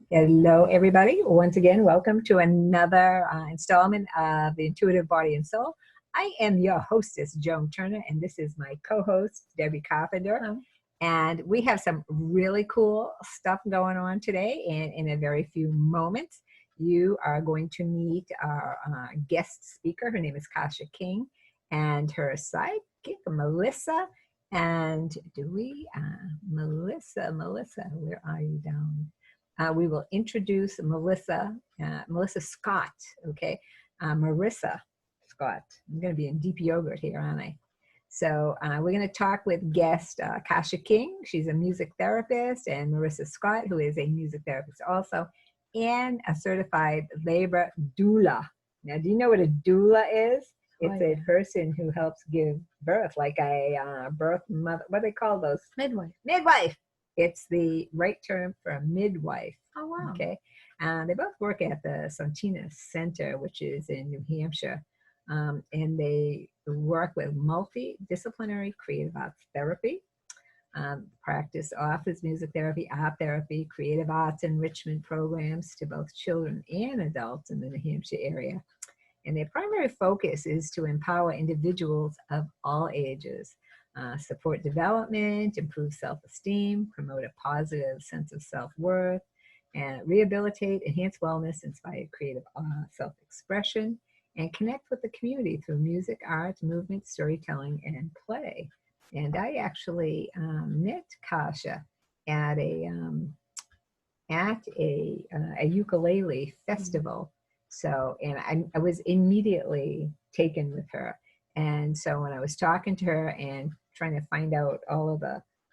Hello, everybody. Once again, welcome to another installment of the Intuitive Body and Soul. I am your hostess, Joan Turner, and this is my co-host, Debbie Carpenter. Hello. And we have some really cool stuff going on today. And in a very few moments, you are going to meet our guest speaker. Her name is Cacia King, and her sidekick, Marissa. And Melissa, where are you down? We will introduce Melissa Scott, okay? Marissa Scott. I'm going to be in deep yogurt here, aren't I? So we're going to talk with guest Cacia King. She's a music therapist, and Marissa Scott, who is a music therapist also, and a certified labor doula. Now, do you know what a doula is? It's a person who helps give birth, like a birth mother. What do they call those? Midwife. Midwife. It's the right term for a midwife. Oh, wow. Okay. They both work at the Santina Center, which is in New Hampshire. And they work with multidisciplinary creative arts therapy. Practice offers music therapy, art therapy, creative arts enrichment programs to both children and adults in the New Hampshire area. And their primary focus is to empower individuals of all ages. Support development, improve self-esteem, promote a positive sense of self-worth, and rehabilitate, enhance wellness, inspire creative self-expression, and connect with the community through music, art, movement, storytelling, and play. And I actually met Cacia at a ukulele festival. So, and I was immediately taken with her. And so when I was talking to her and trying to find out all of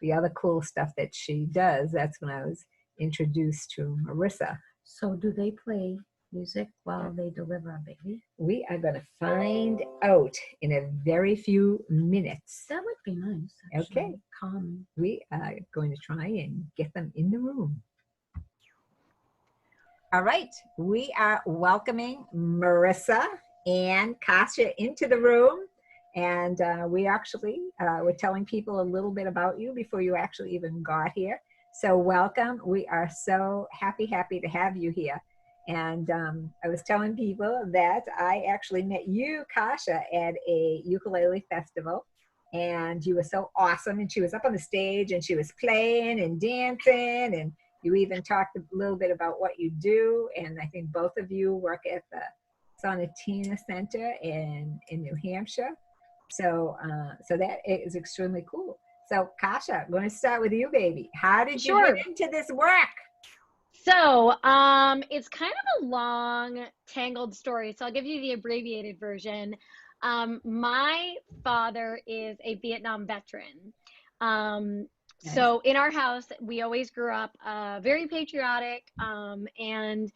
the other cool stuff that she does, that's when I was introduced to Marissa. So do they play music while they deliver a baby? We are going to find out in a very few minutes. That would be nice. Actually. Okay. Calm. We are going to try and get them in the room. All right. We are welcoming Marissa and Cacia into the room. And we actually were telling people a little bit about you before you actually even got here. So welcome. We are so happy to have you here. And I was telling people that I actually met you, Cacia, at a ukulele festival. And you were so awesome. And she was up on the stage and she was playing and dancing. And you even talked a little bit about what you do. And I think both of you work at the Santina Center in New Hampshire. So that is extremely cool. So Cacia, I'm going to start with you, baby. How did you get into this work? So it's kind of a long, tangled story. So I'll give you the abbreviated version. My father is a Vietnam veteran. Nice. So in our house, we always grew up very patriotic, and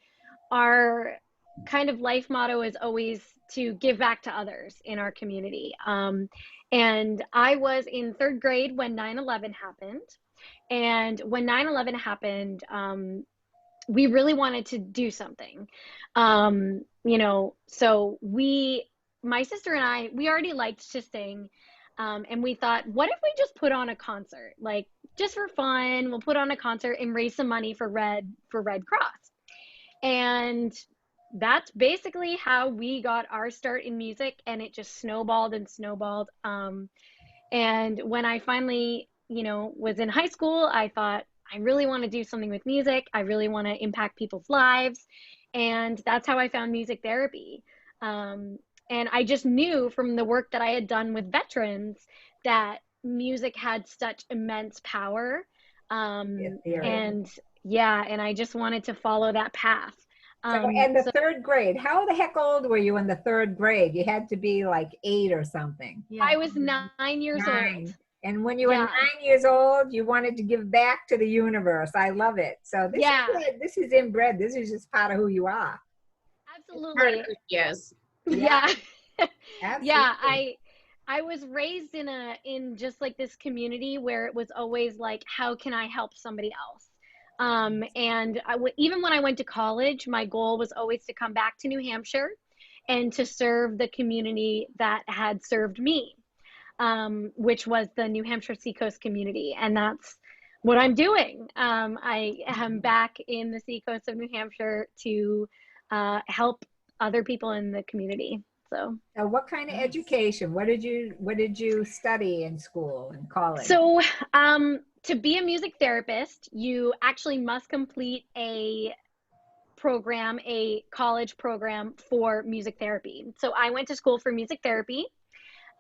our kind of life motto is always to give back to others in our community. And I was in third grade when 9/11 happened. And when 9/11 happened, we really wanted to do something. So my sister and I, we already liked to sing. And we thought, what if we just put on a concert? Like, just for fun, we'll put on a concert and raise some money for Red Cross. And that's basically how we got our start in music, and it just snowballed and snowballed. And when I finally, was in high school, I thought, I really want to do something with music. I really want to impact people's lives. And that's how I found music therapy. And I just knew from the work that I had done with veterans that music had such immense power. And I just wanted to follow that path. Third grade, how the heck old were you in the third grade? You had to be like 8 or something. Yeah. I was 9 years old. And when you were 9 years old, you wanted to give back to the universe. I love it. So this is inbred. This is just part of who you are. Absolutely. Yes. Yeah. Absolutely. Yeah. I was raised in just like this community where it was always like, how can I help somebody else? And even when I went to college, my goal was always to come back to New Hampshire and to serve the community that had served me, which was the New Hampshire Seacoast community. And that's what I'm doing. I am back in the seacoast of New Hampshire to help other people in the community. So, what kind of education? What did you study in school and college? so to be a music therapist, you actually must complete a program, a college program for music therapy. So I went to school for music therapy,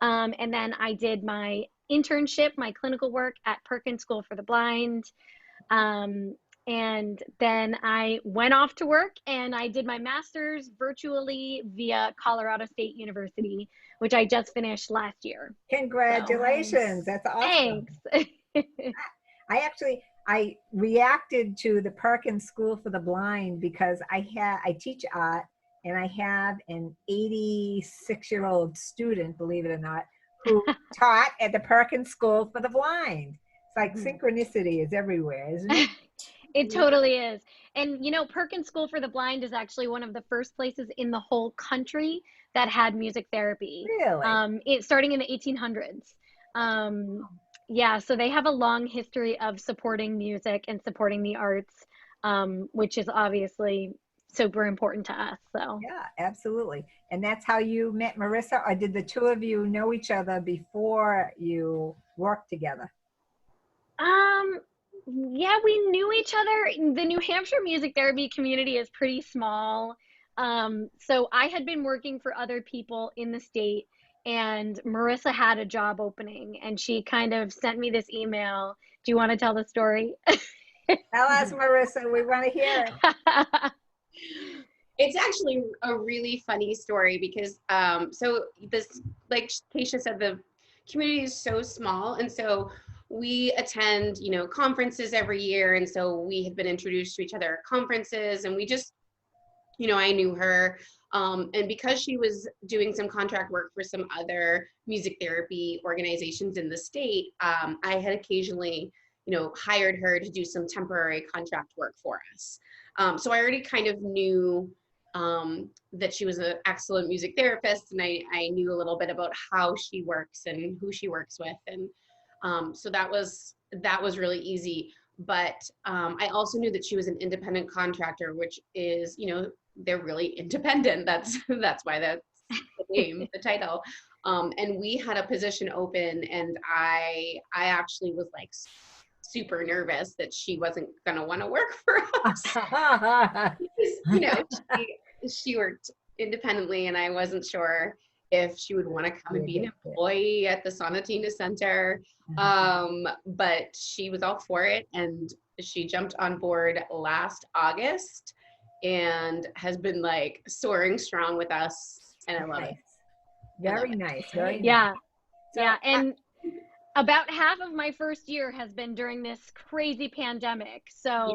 and then I did my internship, my clinical work at Perkins School for the Blind. And then I went off to work and I did my master's virtually via Colorado State University, which I just finished last year. Congratulations. So, That's awesome. Thanks. I reacted to the Perkins School for the Blind because I teach art, and I have an 86-year-old student, believe it or not, who taught at the Perkins School for the Blind. It's like synchronicity is everywhere, isn't it? It totally is. And Perkins School for the Blind is actually one of the first places in the whole country that had music therapy. Really? Starting in the 1800s. Yeah, so they have a long history of supporting music and supporting the arts, which is obviously super important to us. So Yeah, absolutely. And that's how you met Marissa, or did the two of you know each other before you worked together? Yeah, we knew each other. The New Hampshire music therapy community is pretty small. So I had been working for other people in the state, and Marissa had a job opening, and she kind of sent me this email. Do you want to tell the story? Tell us, Marissa, we want to hear it. It's actually a really funny story because, so this, like Cacia said, the community is so small. And so we attend, conferences every year. And so we had been introduced to each other at conferences, and we just, I knew her. And because she was doing some contract work for some other music therapy organizations in the state, I had occasionally, hired her to do some temporary contract work for us. So I already kind of knew that she was an excellent music therapist, and I knew a little bit about how she works and who she works with. And so that was really easy. But I also knew that she was an independent contractor, which is, they're really independent. That's why that's the name, the title. And we had a position open, and I actually was like super nervous that she wasn't going to want to work for us. Because, she worked independently, and I wasn't sure if she would want to come and be an employee at the Sonatina Center. But she was all for it, and she jumped on board last August and has been like soaring strong with us, and I love it. Very nice. Very yeah. nice. So, yeah. And about half of my first year has been during this crazy pandemic. So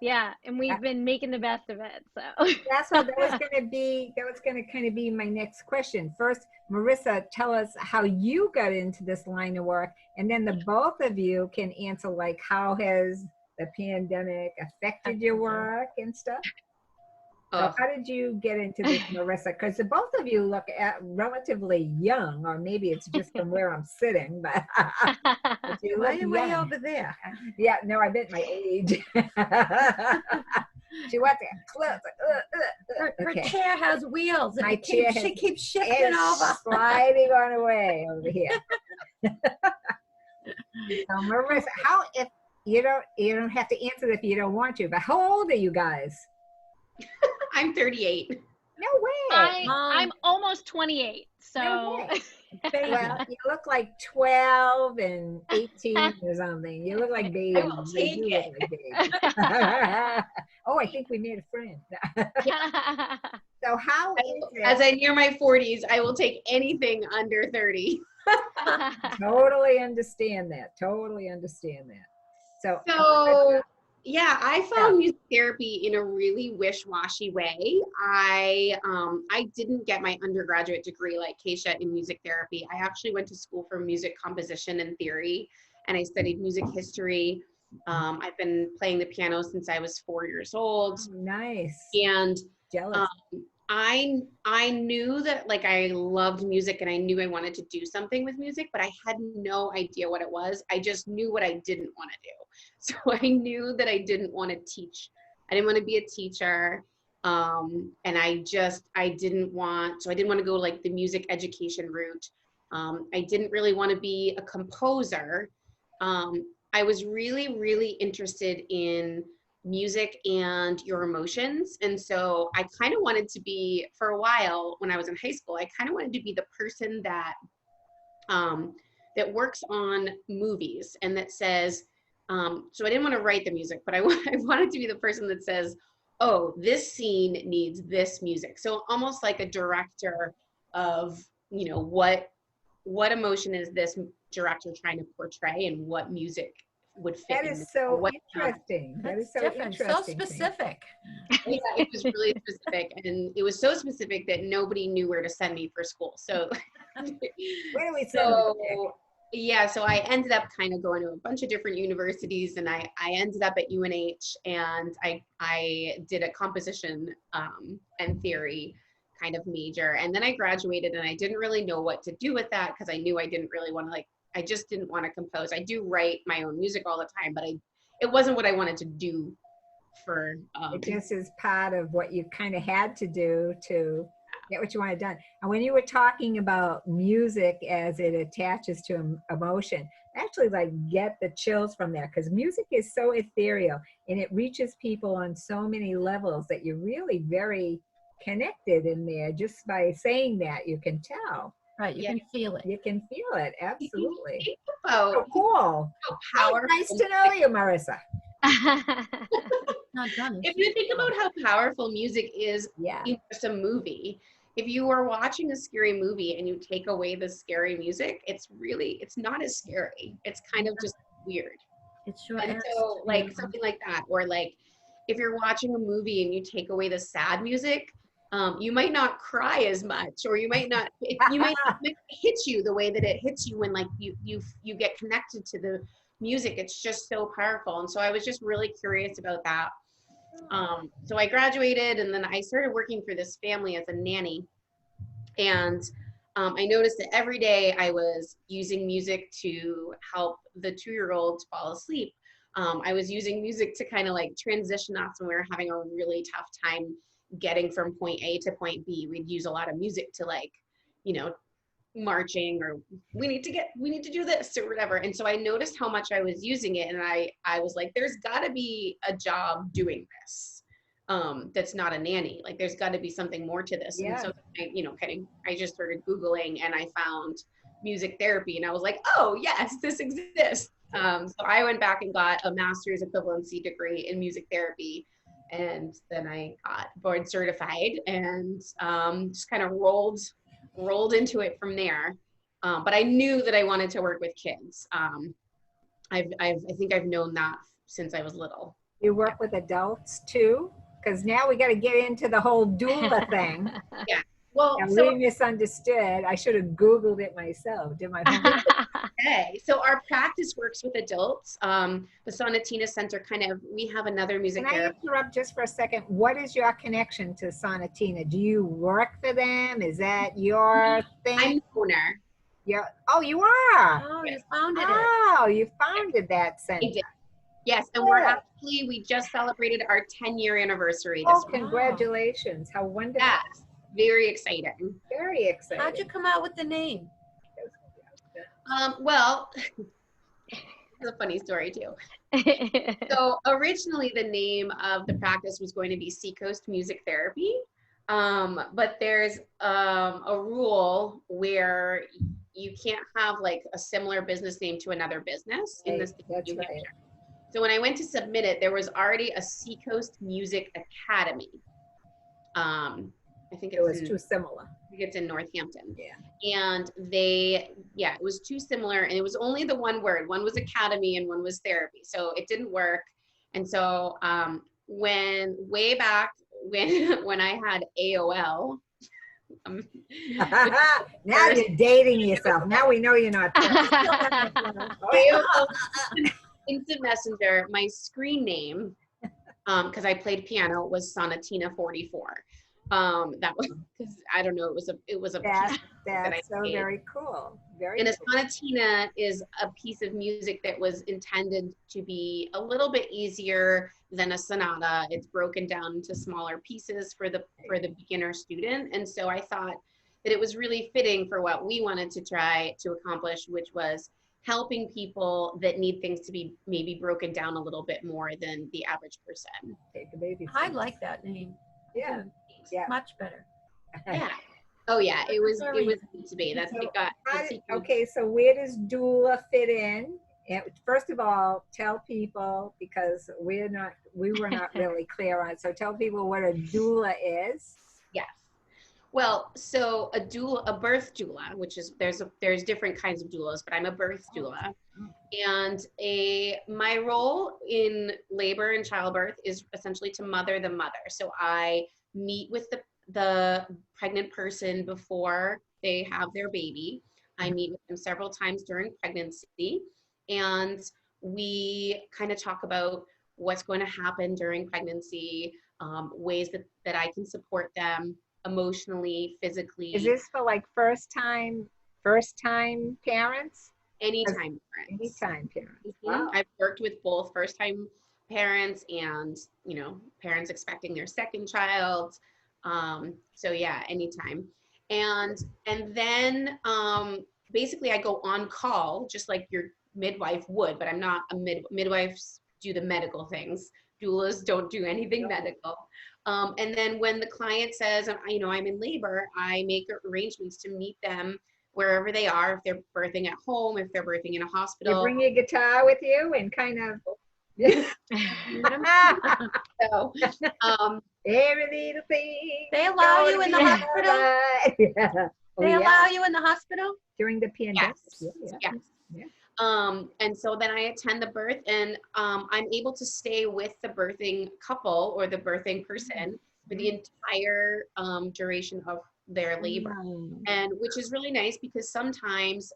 yeah, and we've been making the best of it. So that's what that was going to kind of be my next question. First, Marissa, tell us how you got into this line of work, and then the both of you can answer like how has the pandemic affected your work and stuff. So how did you get into this, Marissa? Because the both of you look relatively young, or maybe it's just from where I'm sitting, but you look young. Way over there. Yeah, no, I meant my age. She wants it close. Her chair has wheels. My chair she keeps shifting over. Sliding on away over here. So Marissa, if you don't have to answer if you don't want to, but how old are you guys? I'm 38. No way. I'm almost 28. So no way. Well, you look like 12 and 18 or something. You look like babies. I will take it. Like babies. Oh, I think we made a friend. So how is it? As I near my 40s, I will take anything under 30. Totally understand that. So yeah, I found music therapy in a really wish-washy way. I didn't get my undergraduate degree like Cacia in music therapy. I actually went to school for music composition and theory, and I studied music history. I've been playing the piano since I was 4 years old. Nice. And jealous. I knew that like I loved music and I knew I wanted to do something with music, but I had no idea what it was. I just knew what I didn't want to do. So I knew that I didn't want to teach. I didn't want to be a teacher. And I didn't want, so I didn't want to go like the music education route. I didn't really want to be a composer. I was really, really interested in music and your emotions. And so I kind of wanted to be, for a while when I was in high school, I kind of wanted to be the person that that works on movies and that says, so I didn't want to write the music, but I wanted to be the person that says, oh, this scene needs this music. So almost like a director of, you know, what emotion is this director trying to portray and what music would fit. That is so interesting. That is so different. So interesting. specific. Yeah, it was really specific, and it was so specific that nobody knew where to send me for school. So, Where do we send you? yeah, so I ended up kind of going to a bunch of different universities, and I ended up at UNH, and I did a composition and theory kind of major, and then I graduated, and I didn't really know what to do with that because I knew I didn't really want to I just didn't want to compose. I do write my own music all the time, but it wasn't what I wanted to do for. It just is part of what you kind of had to do to get what you wanted done. And when you were talking about music as it attaches to emotion, actually like get the chills from there because music is so ethereal and it reaches people on so many levels that you're really very connected in there. Just by saying that, you can tell. Right, you can feel it. You can feel it, absolutely. Think about So cool. how Oh, nice to know you, Marissa. Not done. If you think about how powerful music is Yeah. in just a movie, if you are watching a scary movie and you take away the scary music, it's not as scary. It's kind of just weird. It sure And is. so like something like that, or like if you're watching a movie and you take away the sad music, you might not cry as much, or you might not, it might hit you the way that it hits you when like you get connected to the music. It's just so powerful. And so I was just really curious about that. So I graduated and then I started working for this family as a nanny. And I noticed that every day I was using music to help the 2-year-old fall asleep. I was using music to kind of like transition us when we were having a really tough time getting from point A to point B. We'd use a lot of music to like, you know, marching, or we need to do this or whatever. And so I noticed how much I was using it, and I was like, there's got to be a job doing this that's not a nanny. Like there's got to be something more to this. Yeah. And so I just started Googling and I found music therapy, and I was like, oh yes, this exists. So I went back and got a master's equivalency degree in music therapy, and then I got board certified, and just kind of rolled into it from there. But I knew that I wanted to work with kids. I think I've known that since I was little. You work with adults too? Because now we got to get into the whole doula thing. Yeah. Well, And so we misunderstood. I should have Googled it myself. Did my homework. okay. So our practice works with adults. The Sonatina Center we have another music Can I therapist. interrupt just for a second? What is your connection to Sonatina? Do you work for them? Is that your thing? I'm the owner. Oh, you are. Oh, you founded it. Oh, you founded that I center. did. Yes, and we just celebrated our 10-year annivery Oh, this week. congratulations. How wonderful. Yes, very exciting. Very exciting. How'd you come out with the name? Well, it's a funny story too. So originally the name of the practice was going to be Seacoast Music Therapy. But there's a rule where you can't have like a similar business name to another business in this That's New right. Hampshire. So when I went to submit it, there was already a Seacoast Music Academy. I think It was too similar. I think it's in Northampton. Yeah. And it was too similar, and it was only the one word. One was academy and one was therapy. So it didn't work. And so way back when I had AOL. Now you're dating yourself. Now we know you're not. AOL Instant Messenger, my screen name, because I played piano, was Sonatina 44. That was because I don't know, it was a That, piece that I that's so made. very cool. Very And a cool. sonatina is a piece of music that was intended to be a little bit easier than a sonata. It's broken down into smaller pieces for the beginner student. And so I thought that it was really fitting for what we wanted to try to accomplish, which was helping people that need things to be maybe broken down a little bit more than the average person. Take a baby. I like that name. Yeah. too. Yeah. Much better. Yeah. Oh yeah, it was Sorry. meant to be. That's So it got how the did- sequence. okay, so where does doula fit in? And first of all, tell people, because we were not really clear on it. So tell people what a doula is. Yes. Well, so a birth doula, which is there's different kinds of doulas, but I'm a birth doula. And my role in labor and childbirth is essentially to mother the mother. So I meet with the pregnant person before they have their baby. I meet with them several times during pregnancy, and we kind of talk about what's going to happen during pregnancy, ways that I can support them emotionally, physically. Is this for like first time parents? Anytime parents. Anytime parents. Mhm. Wow. I've worked with both first time parents and, parents expecting their second child. So yeah, anytime. And then basically I go on call just like your midwife would, but I'm not a midwives do the medical things. Doulas don't do anything medical. And then when the client says, I'm in labor, I make arrangements to meet them wherever they are, if they're birthing at home, if they're birthing in a You hospital. bring your guitar with you and kind of So, every little thing. They allow you in the hospital? Yeah. They allow you in the hospital? During the pandemic. yes, Yeah. yes. Yeah. And so then I attend the birth, and I'm able to stay with the birthing couple or the birthing person for the entire duration of their labor. And which is really nice because sometimes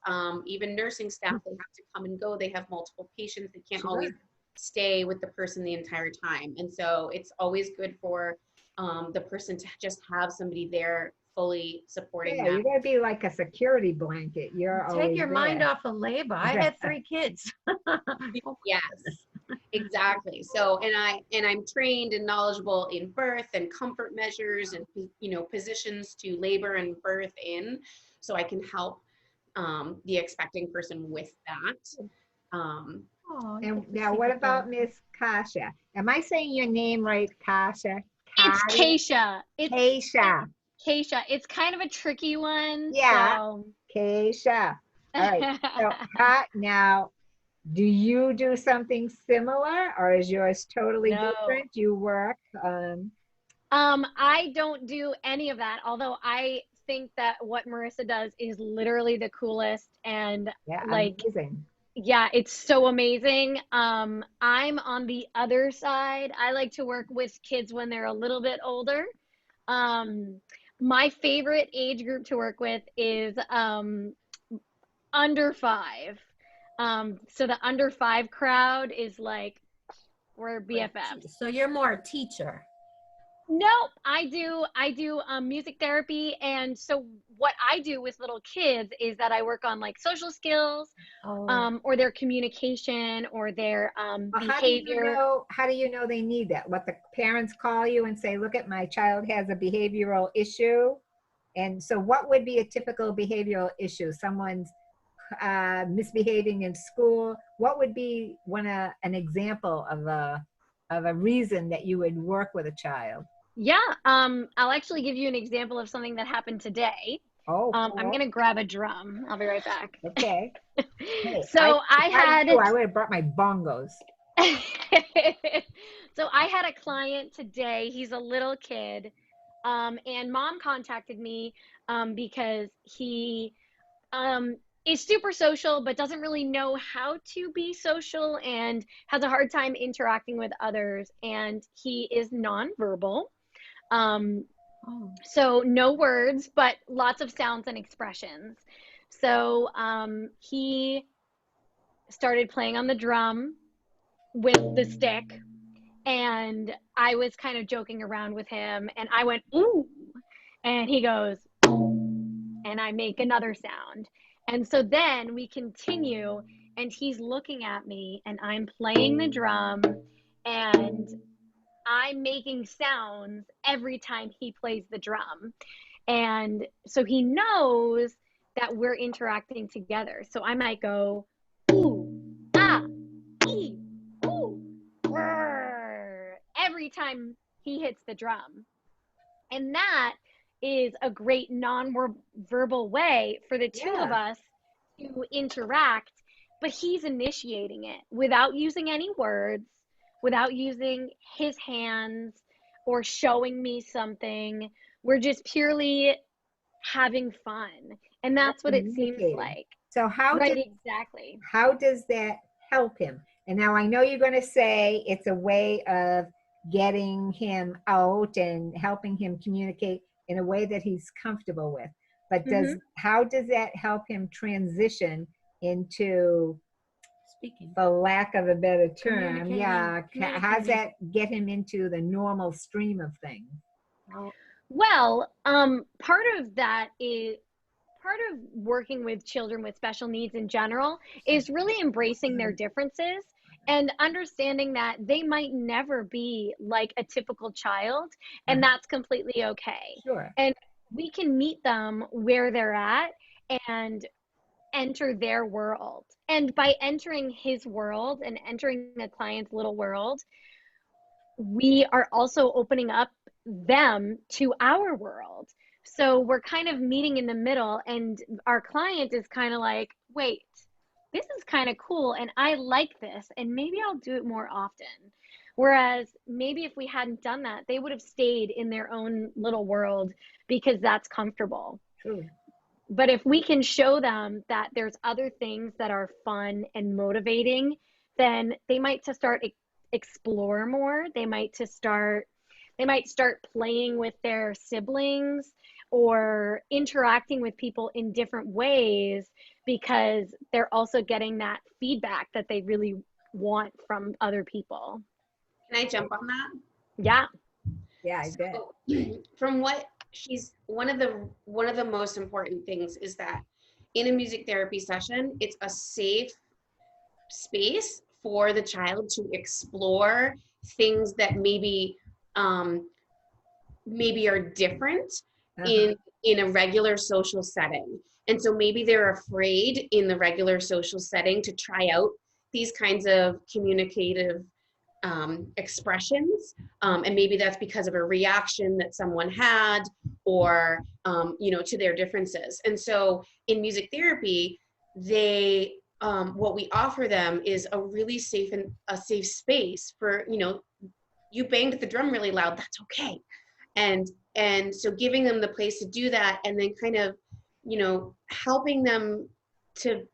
even nursing staff, they have to come and go. They have multiple patients. They can't always stay with the person the entire time. And so it's always good for the person to just have somebody there fully supporting Yeah, them. you're gonna be like a security blanket. You're Take your always mind there. off of labor. I had 3 kids. Yes, exactly. So, and I'm trained and knowledgeable in birth and comfort measures and, positions to labor and birth in, so I can help the expecting person with that. Oh, And now, what about Miss Cacia? Am I saying your name right, Cacia? It's Cacia. It's Cacia. Cacia. It's kind of a tricky one. Yeah. So. Cacia. All right. So, now, do you do something similar, or is yours totally No. different? You work. I don't do any of that, although I think that what Marissa does is literally the coolest, and Yeah, like, amazing. yeah, it's so amazing. I'm on the other side. I like to work with kids when they're a little bit older. My favorite age group to work with is under 5. So the under 5 crowd is like, we're BFFs. So you're more a teacher. Nope, I do music therapy, and so what I do with little kids is that I work on like social skills, or their communication, or their behavior. How do you know they need that? What, the parents call you and say, look, my child has a behavioral issue? And so what would be a typical behavioral issue? Someone's misbehaving in school. What would be an example of a reason that you would work with a child? Yeah, I'll actually give you an example of something that happened today. Oh, cool. I'm gonna grab a drum. I'll be right back. Okay. Hey, So I would have brought my bongos. So I had a client today. He's a little kid, and mom contacted me because he is super social but doesn't really know how to be social and has a hard time interacting with others, and he is nonverbal. So no words, but lots of sounds and expressions. So he started playing on the drum with the stick, and I was kind of joking around with him, and I went, ooh, And he goes, and I make another sound. And so then we continue, and he's looking at me, and I'm playing the drum, and I'm making sounds every time he plays the drum. And so he knows that we're interacting together. So I might go, ooh, ah, ee, ooh, brr, every time he hits the drum. And that is a great non-verbal way for the two of us to interact, but he's initiating it without using any words, without using his hands or showing me something. We're just purely having fun. And that's what it seems like. So exactly. How does that help him? And now I know you're going to say it's a way of getting him out and helping him communicate in a way that he's comfortable with. But how does that help him transition into Speaking. for lack of a better term, Communicating. how does that get him into the normal stream of things? Well, part of that is part of working with children with special needs in general is really embracing their differences and understanding that they might never be like a typical child, and that's completely okay. Sure. And we can meet them where they're at and enter their world. And by entering his world and entering the client's little world, we are also opening up them to our world. So we're kind of meeting in the middle, and our client is kind of like, wait, this is kind of cool, and I like this, and maybe I'll do it more often. Whereas maybe if we hadn't done that, they would have stayed in their own little world because that's comfortable. True. But if we can show them that there's other things that are fun and motivating, then they might to start explore more. They might start playing with their siblings or interacting with people in different ways because they're also getting that feedback that they really want from other people. Can I jump on that? Yeah. Yeah, I bet. From what one of the most important things is that in a music therapy session, it's a safe space for the child to explore things that maybe are different in a regular social setting. And so maybe they're afraid in the regular social setting to try out these kinds of communicative expressions, and maybe that's because of a reaction that someone had, or to their differences. And so in music therapy, they what we offer them is a really safe space for, you banged the drum really loud, that's okay. And so giving them the place to do that, and then kind of helping them to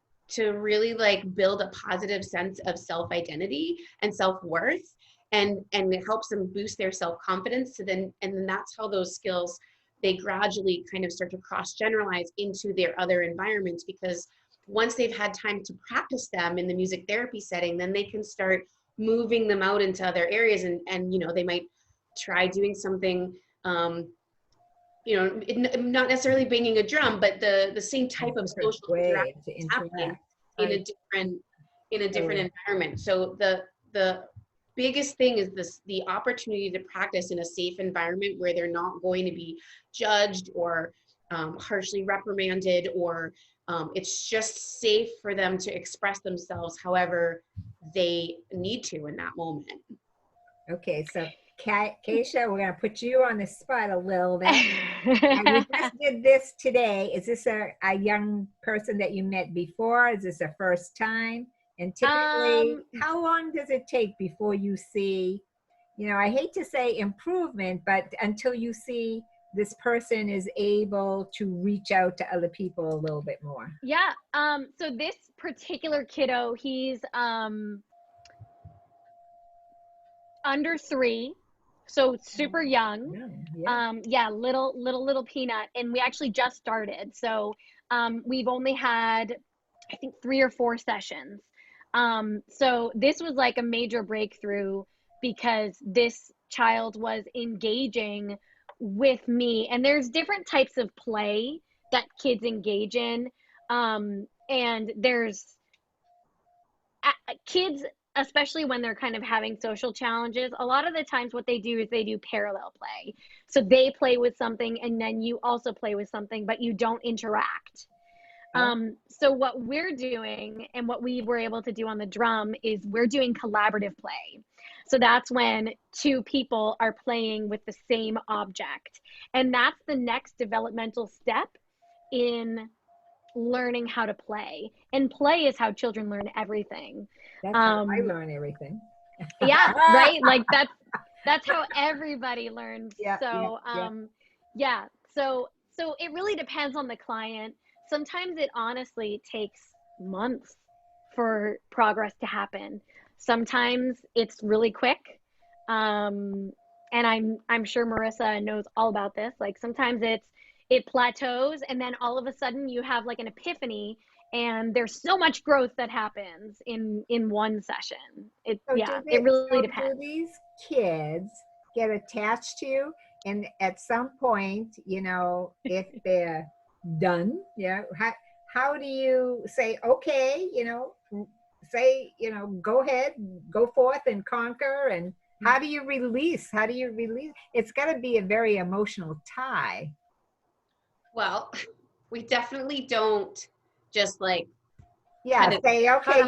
really like build a positive sense of self-identity and self-worth, and it helps them boost their self-confidence. So then that's how those skills, they gradually kind of start to cross-generalize into their other environments, because once they've had time to practice them in the music therapy setting, then they can start moving them out into other areas, and they might try doing something, not necessarily banging a drum, but the same type of social interaction happening in a different environment. So the biggest thing is the opportunity to practice in a safe environment where they're not going to be judged or harshly reprimanded, or it's just safe for them to express themselves however they need to in that moment. Okay, so Cacia, we're going to put you on the spot a little bit. You just did this today. Is this a young person that you met before? Is this a first time? And typically, how long does it take before you see, I hate to say improvement, but until you see this person is able to reach out to other people a little bit more? Yeah. So this particular kiddo, he's under 3, so super young. Little peanut, and we actually just started. So we've only had, I think, 3 or 4 sessions. So this was like a major breakthrough because this child was engaging with me. And there's different types of play that kids engage in. And there's kids, especially when they're kind of having social challenges, a lot of the times what they do is they do parallel play. So they play with something and then you also play with something, but you don't interact. So what we're doing and what we were able to do on the drum is we're doing collaborative play. So that's when two people are playing with the same object. And that's the next developmental step in learning how to play. And play is how children learn everything. That's how I learn everything. Yeah, right? Like that's how everybody learns. Yeah, So yeah. So it really depends on the client. Sometimes it honestly takes months for progress to happen. Sometimes it's really quick. And I'm sure Marissa knows all about this. Like sometimes it plateaus and then all of a sudden you have like an epiphany and there's so much growth that happens in one session. It really depends. Do these kids get attached to you? And at some point, you know, if they're done, how do you say, okay, you know, say, you know, go ahead, go forth and conquer? And how do you release? It's got to be a very emotional tie. Well, we definitely don't just like say, okay,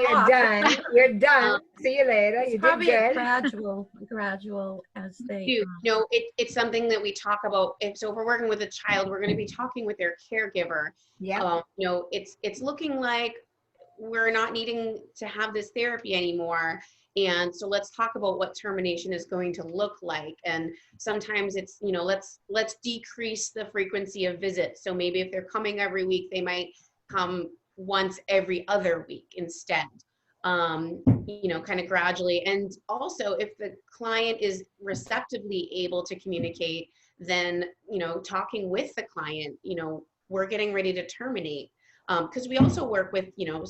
you're done. See you later. You did good. Gradual as they do. No, it's something that we talk about. So if we're working with a child, we're going to be talking with their caregiver. Yeah. You know, it's looking like we're not needing to have this therapy anymore. And so let's talk about what termination is going to look like. And sometimes it's, you know, let's decrease the frequency of visits. So maybe if they're coming every week, they might come once every other week instead, you know, kind of gradually. And also if the client is receptively able to communicate, then, you know, talking with the client, you know, we're getting ready to terminate. Because we also work with, you know,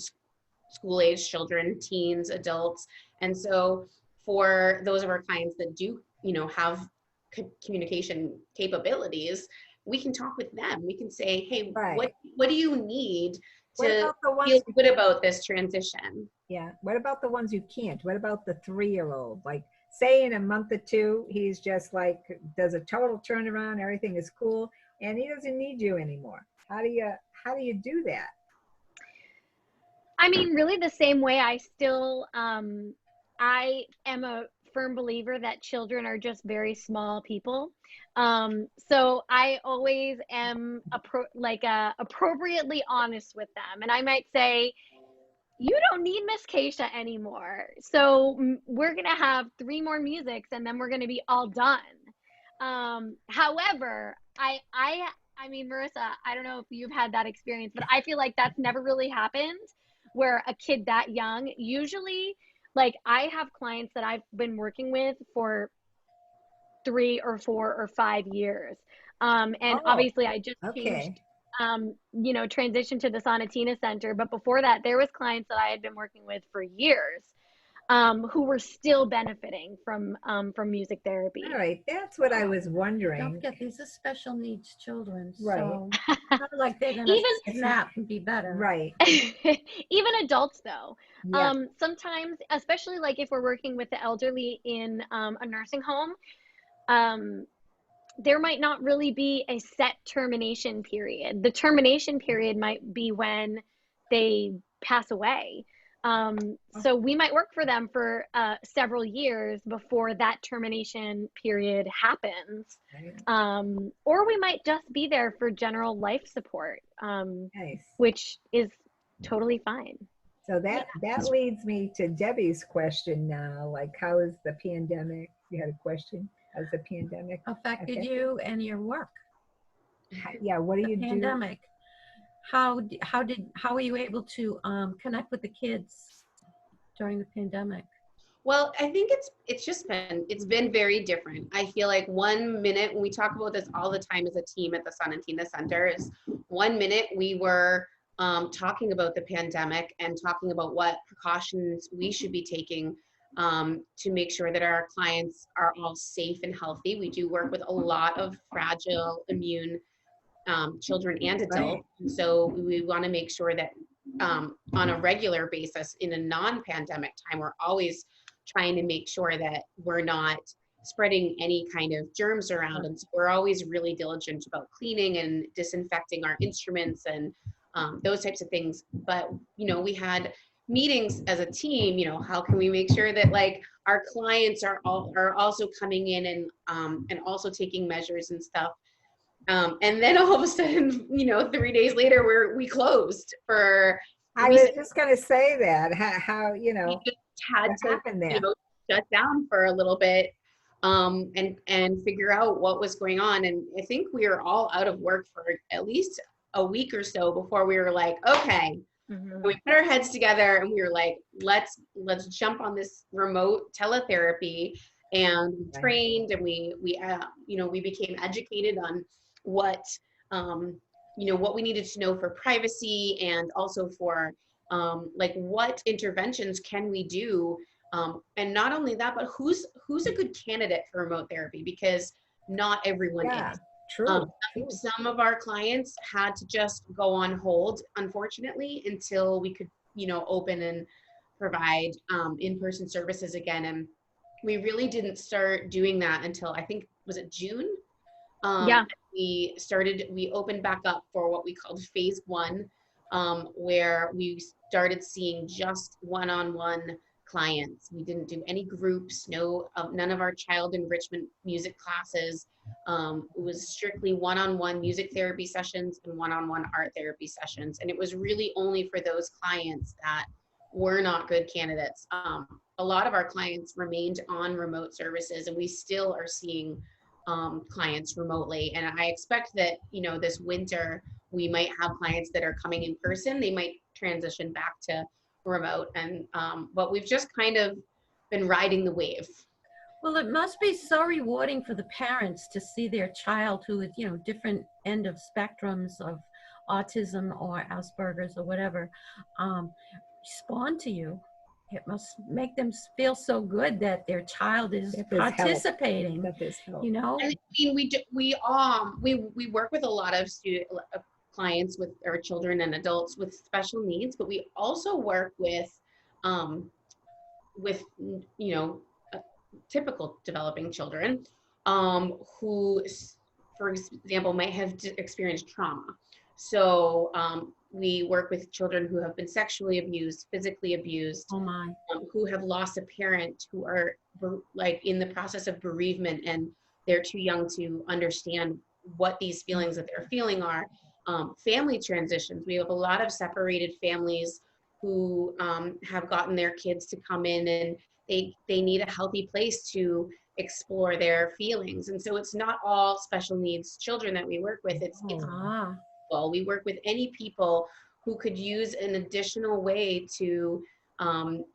school-age children, teens, adults. And so for those of our clients that do, you know, have communication capabilities, we can talk with them. We can say, hey, what do you need to feel good about this transition? Yeah. What about the ones you can't? What about the 3-year-old? Like, say in a month or two, he's just like, does a total turnaround, everything is cool, and he doesn't need you anymore. How do you do that? I mean, really the same way. I still, I am a firm believer that children are just very small people. So I always am appropriately honest with them. And I might say, you don't need Miss Cacia anymore. So we're going to have 3 more musics and then we're going to be all done. However, I mean, Marissa, I don't know if you've had that experience, but I feel like that's never really happened where a kid that young, usually, like I have clients that I've been working with for 3 or 4 or 5 years. And obviously I just changed, you know, transitioned to the Sonatina Center. But before that, there was clients that I had been working with for years who were still benefiting from music therapy. All right, that's what I was wondering. Don't forget, these are special needs children, right? So it's not like they're gonna snap and be better, right? Even adults, though. Yeah. Sometimes, especially like if we're working with the elderly in a nursing home, there might not really be a set termination period. The termination period might be when they pass away. So we might work for them for several years before that termination period happens. Or we might just be there for general life support, which is totally fine. So that leads me to Debbie's question now, like how is the pandemic? You had a question. Has the pandemic affected you and your work? Yeah, what do you do? Pandemic. How were you able to connect with the kids during the pandemic? Well, I think it's been very different. I feel like 1 minute, when we talk about this all the time as a team at the Sonatina Center, is 1 minute we were talking about the pandemic and talking about what precautions we should be taking to make sure that our clients are all safe and healthy. We do work with a lot of fragile immune children and adults. And so we want to make sure that on a regular basis in a non-pandemic time, we're always trying to make sure that we're not spreading any kind of germs around. And so we're always really diligent about cleaning and disinfecting our instruments and those types of things. But, you know, we had meetings as a team, you know, how can we make sure that like our clients are also coming in and also taking measures and stuff. And then all of a sudden, you know, 3 days later, we closed for. I was just going to say that how you know, we just had what to happened there? You know, shut down for a little bit, and figure out what was going on. And I think we were all out of work for at least a week or so before we were like, okay. We put our heads together and we were like, let's jump on this remote teletherapy, and we trained and we you know, we became educated on what you know, what we needed to know for privacy, and also for like what interventions can we do, and not only that, but who's a good candidate for remote therapy, because not everyone is. True. Some of our clients had to just go on hold, unfortunately, until we could, you know, open and provide in-person services again. And we really didn't start doing that until, I think, was it June? We opened back up for what we called phase 1, where we started seeing just one-on-one clients. We didn't do any groups, none of our child enrichment music classes. It was strictly one-on-one music therapy sessions and one-on-one art therapy sessions. And it was really only for those clients that were not good candidates. A lot of our clients remained on remote services, and we still are seeing clients remotely. And I expect that, you know, this winter, we might have clients that are coming in person. They might transition back to remote. And but we've just kind of been riding the wave. Well, it must be so rewarding for the parents to see their child who is, you know, different end of spectrums of autism or Asperger's or whatever, respond to you. It must make them feel so good that their child is participating. You know, and I mean, we work with a lot of clients with, or children and adults with special needs, but we also work with you know, typical developing children who, for example, might have experienced trauma. So we work with children who have been sexually abused, physically abused, who have lost a parent, who are like in the process of bereavement, and they're too young to understand what these feelings that they're feeling are. Family transitions. We have a lot of separated families who have gotten their kids to come in, and they need a healthy place to explore their feelings. And so it's not all special needs children that we work with. Well, we work with any people who could use an additional way to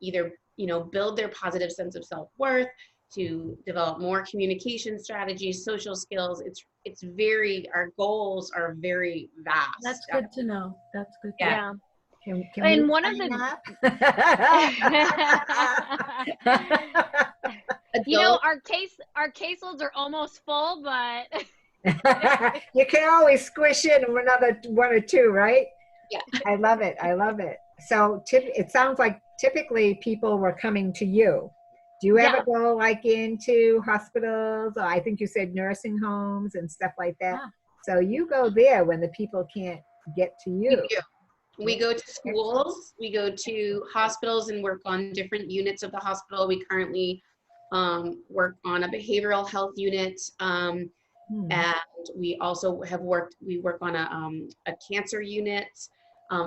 either, you know, build their positive sense of self-worth, to develop more communication strategies, social skills. It's very, our goals are very vast. That's good to know. That's good to know. Can and one of the you know, our caseloads are almost full, but you can always squish in another 1 or 2, right? Yeah. I love it. I love it. So it sounds like typically people were coming to you. Do you ever go like into hospitals, or I think you said nursing homes and stuff like that? So you go there when the people can't get to you. We go to schools, we go to hospitals and work on different units of the hospital. We currently work on a behavioral health unit. And we also we work on a cancer unit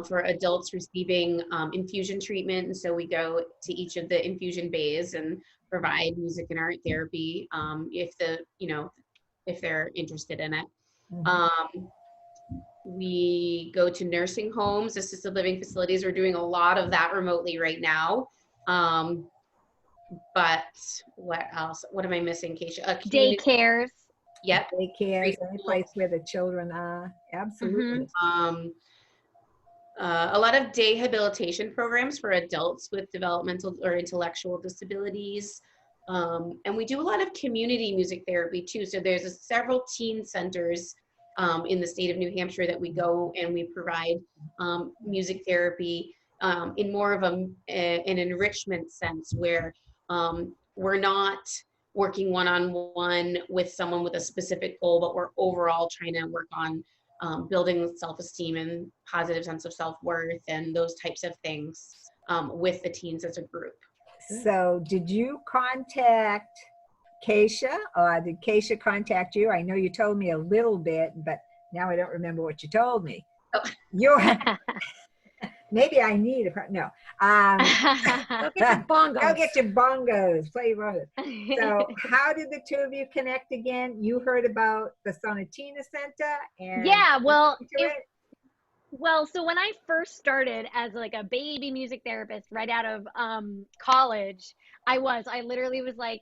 for adults receiving infusion treatment. And so we go to each of the infusion bays and provide music and art therapy if they're interested in it. We go to nursing homes, assisted living facilities. We're doing a lot of that remotely right now. But what else? What am I missing, Cacia? Daycares. Yep. Daycares, any place where the children are. Absolutely. a lot of day habilitation programs for adults with developmental or intellectual disabilities. And we do a lot of community music therapy too. So there's several teen centers in the state of New Hampshire that we go and we provide music therapy in more of an enrichment sense, where we're not working one-on-one with someone with a specific goal, but we're overall trying to work on building self-esteem and positive sense of self-worth and those types of things with the teens as a group. So did you contact Cacia, or did Cacia contact you? I know you told me a little bit, but now I don't remember what you told me. Oh. You maybe I need no. Go get your bongos. Go get your bongos. Play your bongos. So how did the two of you connect again? You heard about the Sonatina Center, and yeah, well, well, so when I first started as like a baby music therapist right out of college, I literally was like,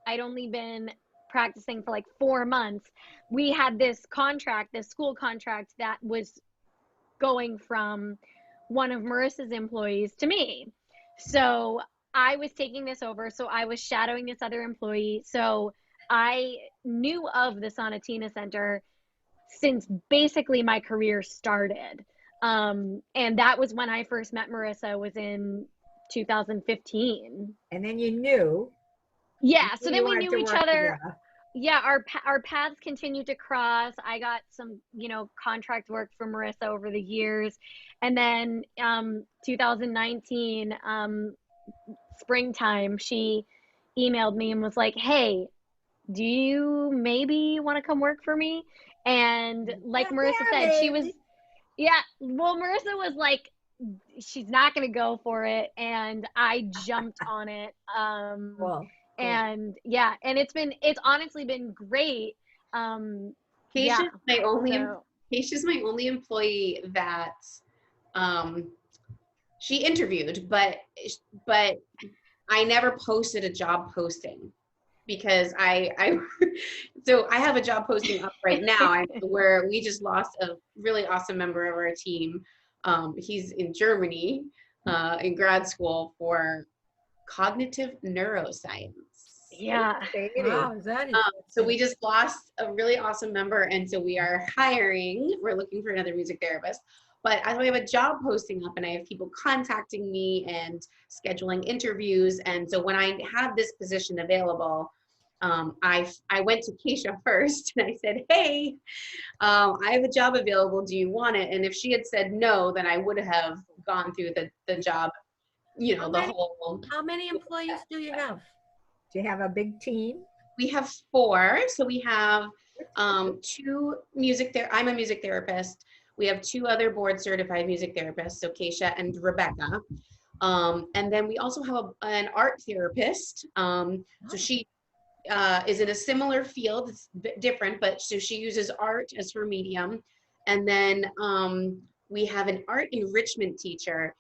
I'd only been practicing for like 4 months. We had this contract, this school contract that was going from one of Marissa's employees to me. So I was taking this over. So I was shadowing this other employee. So I knew of the Sonatina Center since basically my career started. And that was when I first met Marissa, was in 2015. And then you knew. Yeah, so then we knew each other. Together. Yeah, our paths continued to cross. I got some, contract work for Marissa over the years. And then 2019, springtime, she emailed me and was like, hey, do you maybe want to come work for me? And like Marissa said, she was, Marissa was like, she's not going to go for it. And I jumped on it. Cool. And and it's honestly been great. Cacia's my only employee that she interviewed, but I never posted a job posting because so I have a job posting up right now where we just lost a really awesome member of our team. He's in Germany in grad school for cognitive neuroscience. Yeah. Wow, is that so we just lost a really awesome member, and so we are hiring. We're looking for another music therapist. But I have a job posting up, and I have people contacting me and scheduling interviews. And so when I had this position available, I went to Cacia first, and I said, "Hey, I have a job available. Do you want it?" And if she had said no, then I would have gone through the job. How many employees do you have? Do you have a big team? We have 4. So we have 2 I'm a music therapist. We have 2 other board certified music therapists, so Cacia and Rebecca. And then we also have an art therapist. So she is in a similar field. It's a bit different, but so she uses art as her medium. And then we have an art enrichment teacher.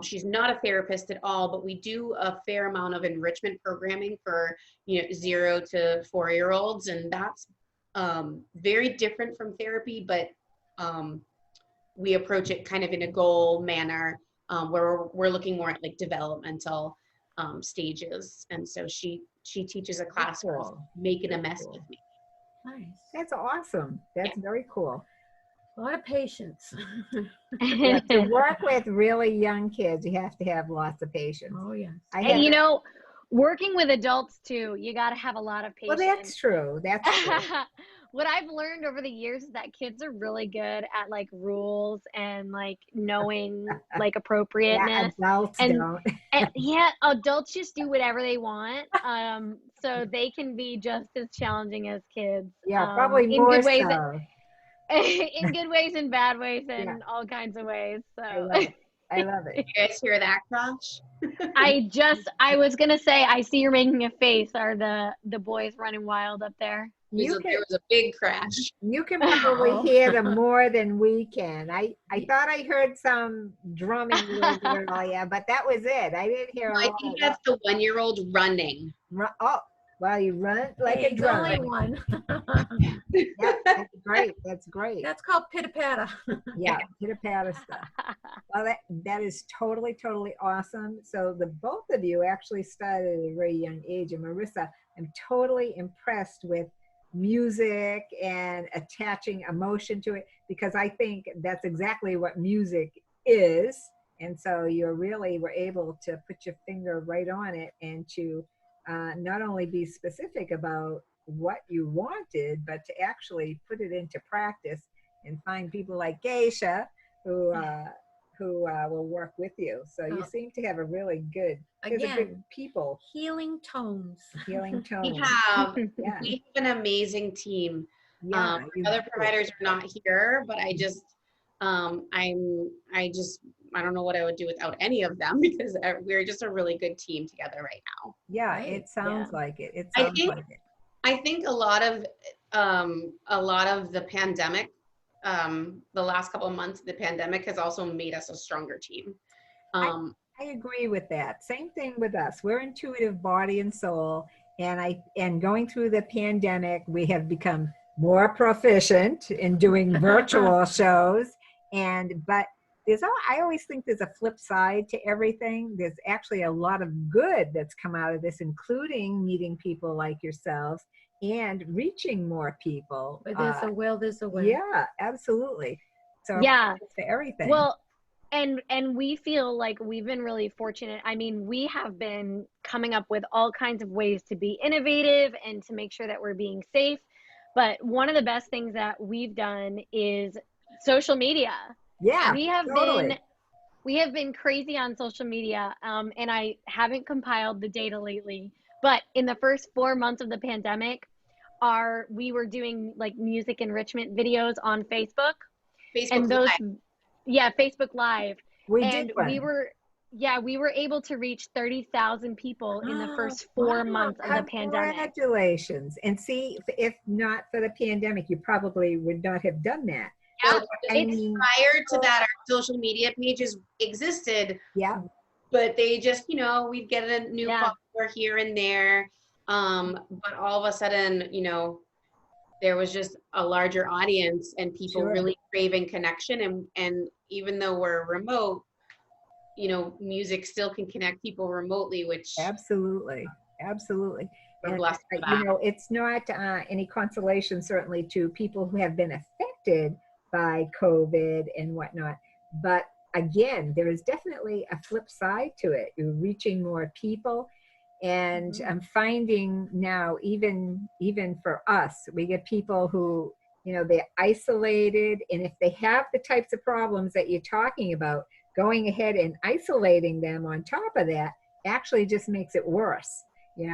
She's not a therapist at all, but we do a fair amount of enrichment programming for 0 to 4-year-olds, and that's very different from therapy, but we approach it kind of in a goal manner where we're looking more at like developmental stages. And so she teaches a class called Making a Mess with Me. Nice. That's awesome. That's very cool. A lot of patience. Yeah, to work with really young kids, you have to have lots of patience. Oh, yes. And working with adults too, you got to have a lot of patience. Well, that's true. That's true. What I've learned over the years is that kids are really good at like rules and like knowing like appropriateness. Yeah, adults don't. And adults just do whatever they want. So they can be just as challenging as kids. Yeah, probably more in good ways. so. In good ways and bad ways and all kinds of ways. So I love it. You guys hear that, Crash? I was gonna say, I see you're making a face. Are the boys running wild up there? There was a big crash. You can probably hear them more than we can. I thought I heard some drumming earlier, but that was it. I didn't hear. I think that's the 1-year-old running. Oh, While you run like a He's only drone. one. Yeah, that's great. That's great. That's called pitter patter. Yeah, pitter patter stuff. Well, that is totally, totally awesome. So the both of you actually started at a very young age. And Marissa, I'm totally impressed with music and attaching emotion to it, because I think that's exactly what music is. And so you really were able to put your finger right on it, and to not only be specific about what you wanted, but to actually put it into practice and find people like Cacia who will work with you. So you seem to have a really good, there's a good Again, people healing tones. healing tone. We have Yeah, we have an amazing team. yeah. Other providers are not here, but I just I don't know what I would do without any of them, because we're just a really good team together right now. Yeah, Right, it sounds yeah. like it. It I sounds think like it. I think a lot of the pandemic, the last couple of months of the pandemic has also made us a stronger team. I agree with that. Same thing with us. We're intuitive body and soul, and going through the pandemic, we have become more proficient in doing virtual shows. But I always think there's a flip side to everything. There's actually a lot of good that's come out of this, including meeting people like yourselves and reaching more people. Where there's a will, there's a way. Yeah, absolutely. So Yeah. it's for everything. Well, and we feel like we've been really fortunate. I mean, we have been coming up with all kinds of ways to be innovative and to make sure that we're being safe. But one of the best things that we've done is social media. Yeah, We have totally. been crazy on social media, and I haven't compiled the data lately. But in the first 4 months of the pandemic, we were doing like music enrichment videos on Facebook. Facebook And those, Live. yeah, Facebook Live. We And did one. we were able to reach 30,000 people in the first 4 months of the pandemic. Congratulations. And see, if not for the pandemic, you probably would not have done that. Yeah, Prior to that, our social media pages existed. Yeah. But they just, we'd get a new Yeah. follower here and there. But all of a sudden, there was just a larger audience and people Sure. really craving connection. And even though we're remote, music still can connect people remotely, which Absolutely. Absolutely. we're And, blessed for that. it's not any consolation, certainly, to people who have been affected by COVID and whatnot. But again, there is definitely a flip side to it. You're reaching more people. And I'm finding now, even for us, we get people who, they're isolated. And if they have the types of problems that you're talking about, going ahead and isolating them on top of that actually just makes it worse. And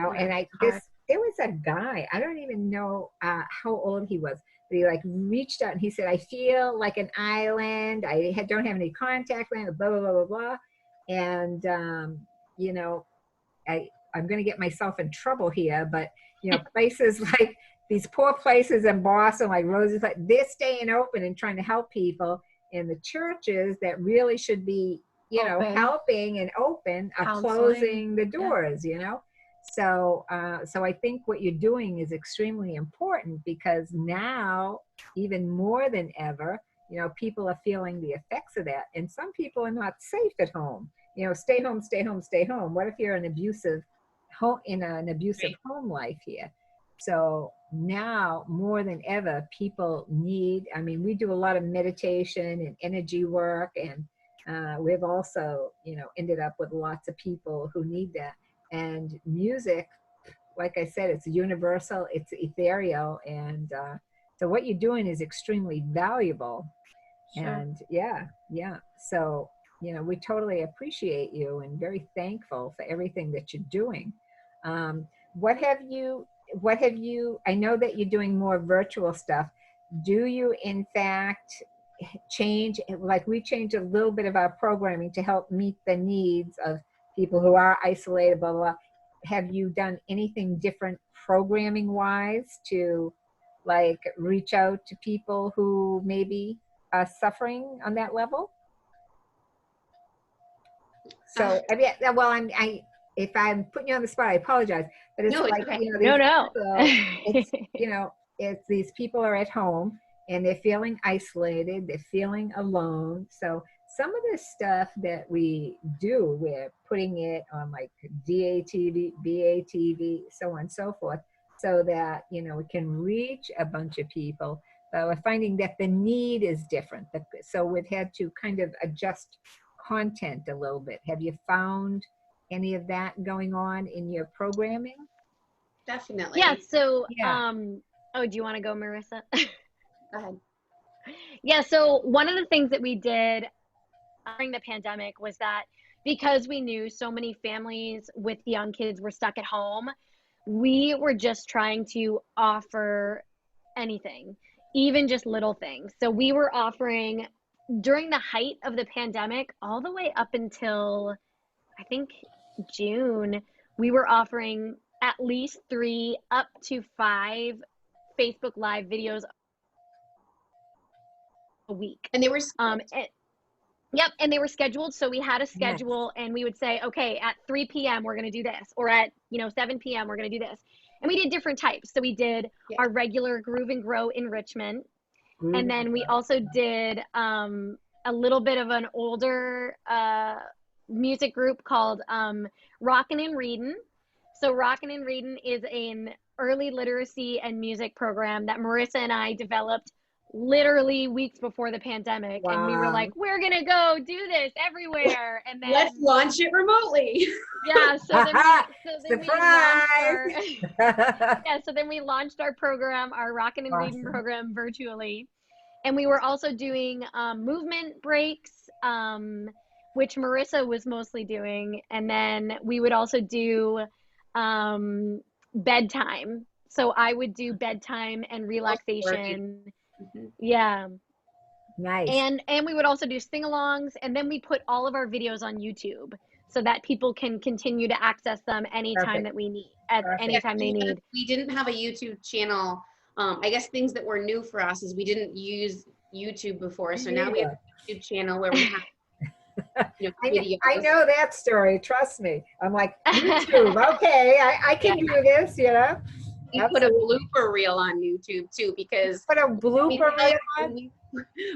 there was a guy, I don't even know how old he was, but he reached out and he said, I feel like an island. I don't have any contact, blah, blah, blah, blah, blah. And, I'm going to get myself in trouble here, but, places like these poor places in Boston, like Rosie's, they're staying open and trying to help people. And the churches that really should be, helping and open are Counseling. Closing the doors, So I think what you're doing is extremely important, because now, even more than ever, people are feeling the effects of that. And some people are not safe at home. Stay home, stay home, stay home. What if you're in an abusive home life here? So now more than ever, people need, we do a lot of meditation and energy work, and we've also, ended up with lots of people who need that. And music, like I said, it's universal, it's ethereal. And so what you're doing is extremely valuable. Sure. And yeah. So, we totally appreciate you and very thankful for everything that you're doing. What have you, I know that you're doing more virtual stuff. Do you in fact change, we change a little bit of our programming to help meet the needs of people who are isolated, blah, blah, blah. Have you done anything different programming wise to reach out to people who maybe are suffering on that level? So, if I'm putting you on the spot, I apologize. But it's No, it's like, okay. you know, No. it's, you know, it's these people are at home and they're feeling isolated, they're feeling alone. So some of the stuff that we do, we're putting it on like DATV, BATV, so on and so forth, so that, you know, we can reach a bunch of people. But we're finding that the need is different. So we've had to kind of adjust content a little bit. Have you found any of that going on in your programming? Definitely. Yeah, so Yeah. oh, do you want to go, Marissa? Go ahead. Yeah, so one of the things that we did during the pandemic was that because we knew so many families with young kids were stuck at home, we were just trying to offer anything, even just little things. So we were offering during the height of the pandemic, all the way up until I think June, we were offering at least 3 up to 5 Facebook Live videos a week. And they were Yep, and they were scheduled. So we had a Yes. schedule, and we would say, okay, at 3 p.m. we're going to do this, or at 7 p.m. we're going to do this, and we did different types. So we did our regular Groove and Grow enrichment, and then we also did a little bit of an older music group called Rockin' and Readin'. So Rockin' and Readin' is an early literacy and music program that Marissa and I developed literally weeks before the pandemic. Wow. And we were like, we're gonna go do this everywhere, and then let's launch it remotely. yeah, so then we Surprise! so then we launched our program, our Rockin' and Readin' program, virtually. And we were also doing movement breaks, which Marissa was mostly doing, and then we would also do bedtime. So I would do bedtime and relaxation. Yeah. Nice. And we would also do sing-alongs, and then we put all of our videos on YouTube so that people can continue to access them anytime that we need, at any time they need. We didn't have a YouTube channel. I guess things that were new for us is we didn't use YouTube before, so now we have a YouTube channel where we have videos. I know that story. Trust me. I'm like, YouTube. Okay, I can do this. We put a blooper reel on YouTube too, because put a blooper reel on.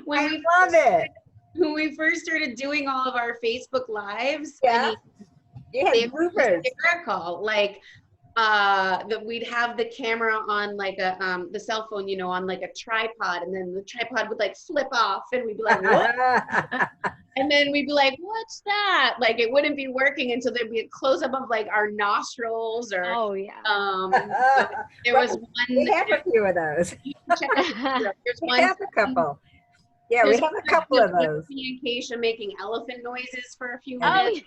When we first started doing all of our Facebook Lives, yeah, you had bloopers. Hysterical. Like that we'd have the camera on like a the cell phone, on like a tripod, and then the tripod would like flip off, and we'd be like, what? And then we'd be like, what's that? Like it wouldn't be working until there'd be a close up of like our nostrils, or so there was one. We have a few of those. There's one. We have a couple. Yeah, we have a couple of those. Communication making elephant noises for a few minutes.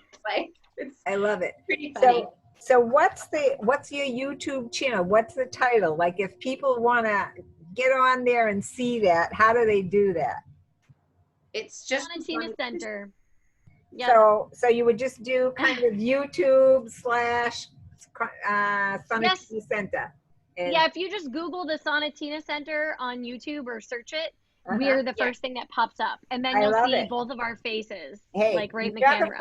I love it. Pretty funny. So what's your YouTube channel? What's the title? Like if people want to get on there and see that, how do they do that? It's just Sonatina Center. Yep. So you would just do kind of YouTube / Sonatina Center. And yeah, if you just Google the Sonatina Center on YouTube or search it, we're the first thing that pops up, and then you'll see both of our faces, like right in the camera.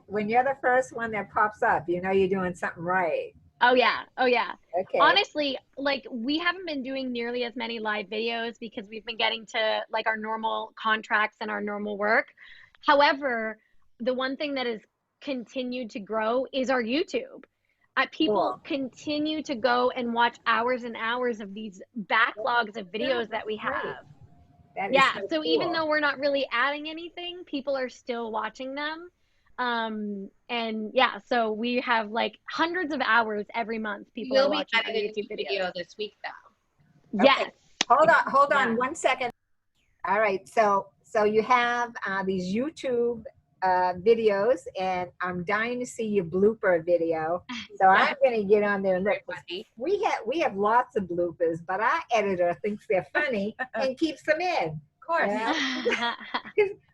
When you're the first one that pops up, you're doing something right. Oh yeah. Okay. Honestly, like we haven't been doing nearly as many live videos because we've been getting to like our normal contracts and our normal work. However, the one thing that has continued to grow is our YouTube. People continue to go and watch hours and hours of these backlogs of videos that we have. So cool. Even though we're not really adding anything, people are still watching them. And so we have like hundreds of hours every month. People are watching our YouTube video this week though. Yes. Okay. Hold on 1 second. All right. So you have these YouTube videos, and I'm dying to see your blooper video. So I'm going to get on there and look. We have lots of bloopers, but our editor thinks they're funny and keeps them in. Of course.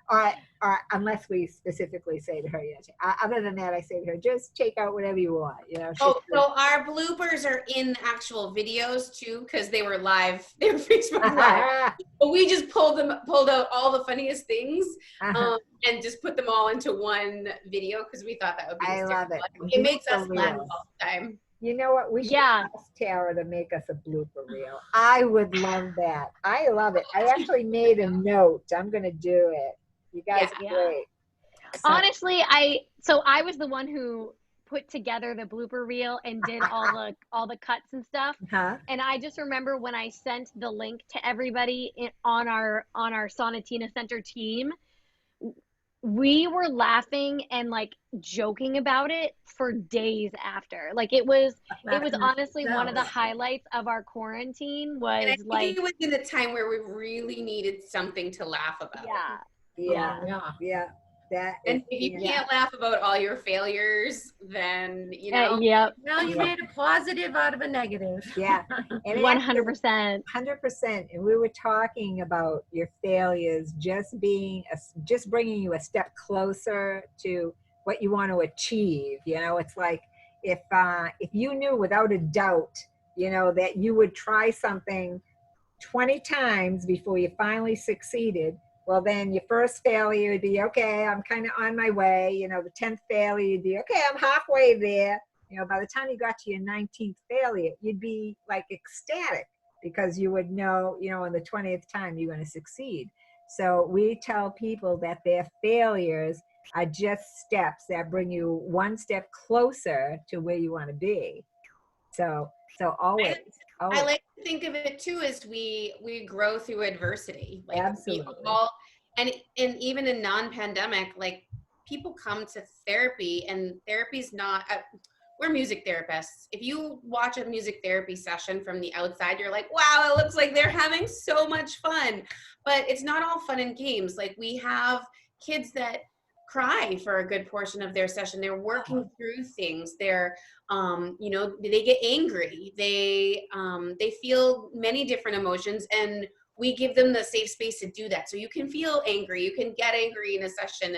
or unless we specifically say to her, yes. Other than that, I say to her, just take out whatever you want. You know. Oh, so our bloopers are in actual videos too, because they were live. They were Facebook live. But we just pulled out all the funniest things, and just put them all into one video because we thought that would be hysterical. I love it. It makes us laugh all the time. You know what? We should ask Tara to make us a blooper reel. I would love that. I love it. I actually made a note. I'm going to do it. You guys are great. So. Honestly, I was the one who put together the blooper reel and did all the cuts and stuff. And I just remember when I sent the link to everybody on our Sonatina Center team, we were laughing and like joking about it for days after. Like it was honestly one of the highlights of our quarantine was and I think it was in the time where we really needed something to laugh about. Yeah. And if you can't laugh about all your failures, then you know. Well, you made a positive out of a negative. Yeah, 100%. 100%. And we were talking about your failures just bringing you a step closer to what you want to achieve. You know, it's like if you knew without a doubt, you know, that you would try something 20 times before you finally succeeded. Well, then your first failure would be, okay, I'm kind of on my way. You know, the 10th failure, you'd be, okay, I'm halfway there. You know, by the time you got to your 19th failure, you'd be like ecstatic because you would know, you know, on the 20th time you're going to succeed. So we tell people that their failures are just steps that bring you one step closer to where you want to be. So always. I like to think of it too as we grow through adversity. Like absolutely. And even in non-pandemic, like people come to therapy, and therapy's not. We're music therapists. If you watch a music therapy session from the outside, you're like, wow, it looks like they're having so much fun. But it's not all fun and games. Like we have kids that cry for a good portion of their session. They're working through things. They're, you know, they get angry. They feel many different emotions, and we give them the safe space to do that. So you can feel angry. You can get angry in a session,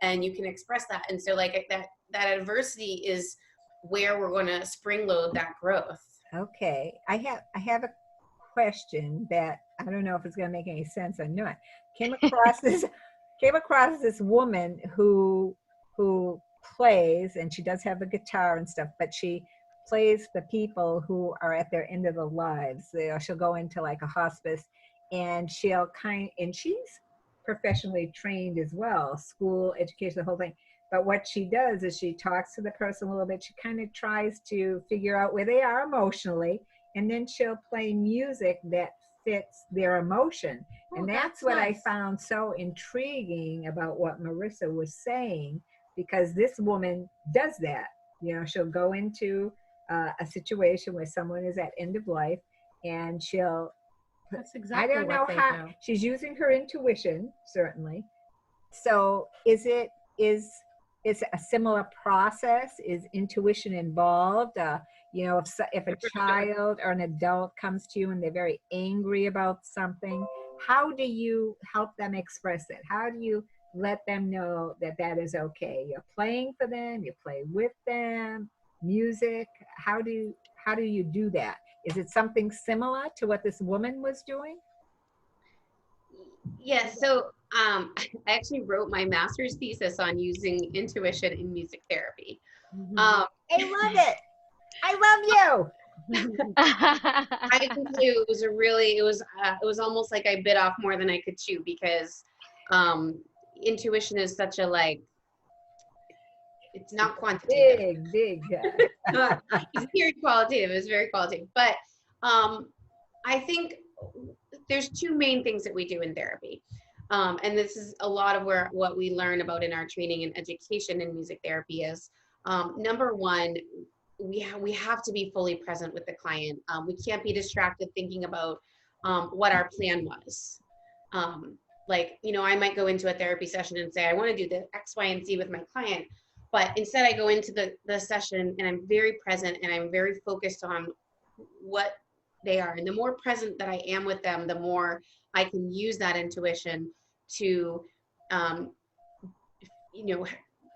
and you can express that. And so like that adversity is where we're going to spring load that growth. Okay. I have a question that I don't know if it's going to make any sense or not. Came across this woman who plays, and she does have a guitar and stuff, but she plays for people who are at their end of their lives. She'll go into like a hospice, and and she's professionally trained as well, school, education, the whole thing. But what she does is she talks to the person a little bit. She kind of tries to figure out where they are emotionally, and then she'll play music that fits their emotion. And that's what nice. I found so intriguing about what Marissa was saying, because this woman does that. You know, she'll go into a situation where someone is at end of life, and she'll, that's exactly I don't know how, she's using her intuition, certainly. So is a similar process? Is intuition involved? You know, if a child or an adult comes to you and they're very angry about something, how do you help them express it? How do you let them know that that is okay? You're playing for them, you play with them, music. How do you do that? Is it something similar to what this woman was doing? Yes. So I actually wrote my master's thesis on using intuition in music therapy. I love it. I love you. I think it was almost like I bit off more than I could chew, because intuition is such a, like, it's not quantitative. Big. It's very qualitative. It's very qualitative. But I think there's two main things that we do in therapy. And this is a lot of what we learn about in our training and education in music therapy is, number one, we have to be fully present with the client. We can't be distracted thinking about what our plan was. Like, you know, I might go into a therapy session and say, I want to do the X, Y, and Z with my client. But instead I go into the session and I'm very present and I'm very focused on what they are. And the more present that I am with them, the more I can use that intuition to you know,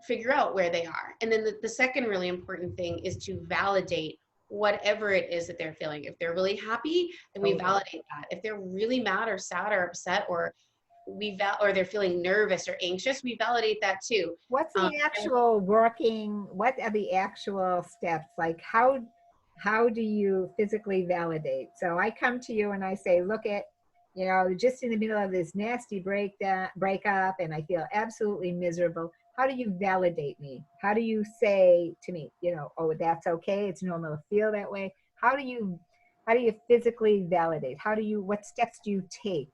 figure out where they are. And then the second really important thing is to validate whatever it is that they're feeling. If they're really happy, then we validate that. If they're really mad or sad or upset, or or they're feeling nervous or anxious, we validate that too. What's the actual working, what are the actual steps? Like how do you physically validate? So I come to you and I say, look at, you know, just in the middle of this nasty breakup and I feel absolutely miserable. How do you validate me? How do you say to me, you know, oh, that's okay, it's normal to feel that way? How do you physically validate? What steps do you take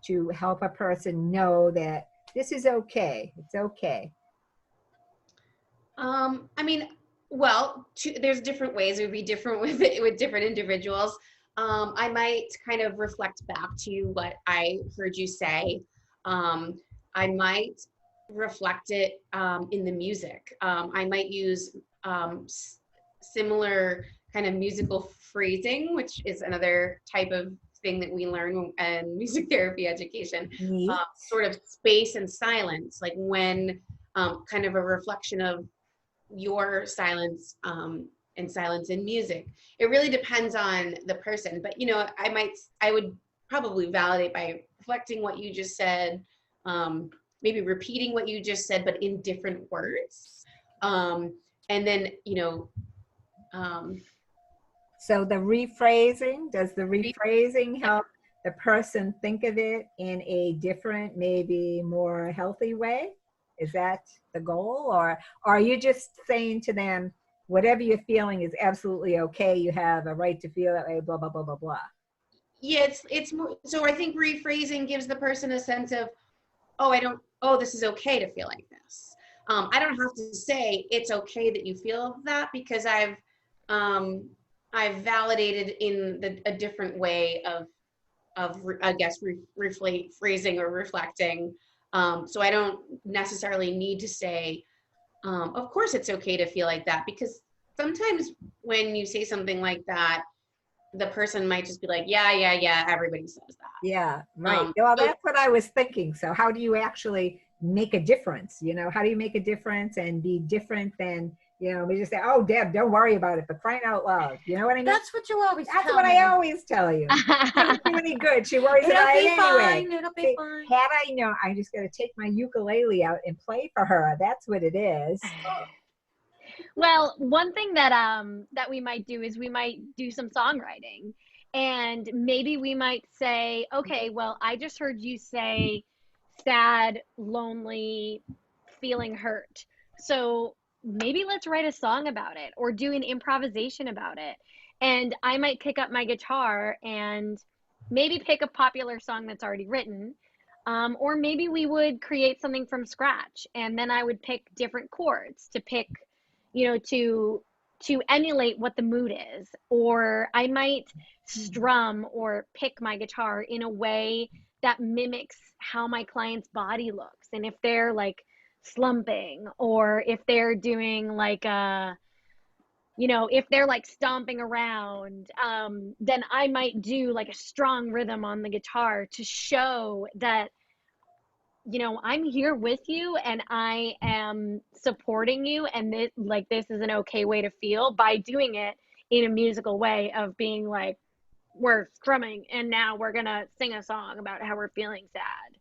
to help a person know that this is okay, it's okay? I mean, well, there's different ways. It would be different with different individuals. I might kind of reflect back to what I heard you say. I might reflect it in the music. I might use similar kind of musical phrasing, which is another type of thing that we learn in music therapy education. Sort of space and silence, like when kind of a reflection of your silence and silence in music. It really depends on the person, but you know, I would probably validate by reflecting what you just said, maybe repeating what you just said, but in different words. And then, you know, so the rephrasing, does the rephrasing help the person think of it in a different, maybe more healthy way? Is that the goal? Or are you just saying to them, whatever you're feeling is absolutely okay, you have a right to feel that way, blah, blah, blah, blah, blah? Yeah, it's more, so I think rephrasing gives the person a sense of, this is okay to feel like this. I don't have to say it's okay that you feel that, because I've validated in a different way of I guess rephrasing or reflecting. So I don't necessarily need to say, of course it's okay to feel like that, because sometimes when you say something like that, the person might just be like, yeah, everybody says that. Yeah, right. Well, that's what I was thinking. So how do you actually make a difference? You know, how do you make a difference and be different than, you know, we just say, oh, Deb, don't worry about it, for crying out loud. You know what I mean? That's what you always That's tell what me. I always tell you. It doesn't do any good. She worries about it anyway. It'll be fine. Had I known, I just got to take my ukulele out and play for her. That's what it is. Well, one thing that that we might do is we might do some songwriting, and maybe we might say, okay, well, I just heard you say sad, lonely, feeling hurt. So maybe let's write a song about it or do an improvisation about it. And I might pick up my guitar and maybe pick a popular song that's already written. Or maybe we would create something from scratch, and then I would pick different chords to pick, you know, to emulate what the mood is. Or I might strum or pick my guitar in a way that mimics how my client's body looks. And if they're like slumping, or if they're doing like you know, if they're like stomping around, then I might do like a strong rhythm on the guitar to show that, you know, I'm here with you and I am supporting you, and this is an okay way to feel, by doing it in a musical way of being like, we're strumming and now we're gonna sing a song about how we're feeling sad.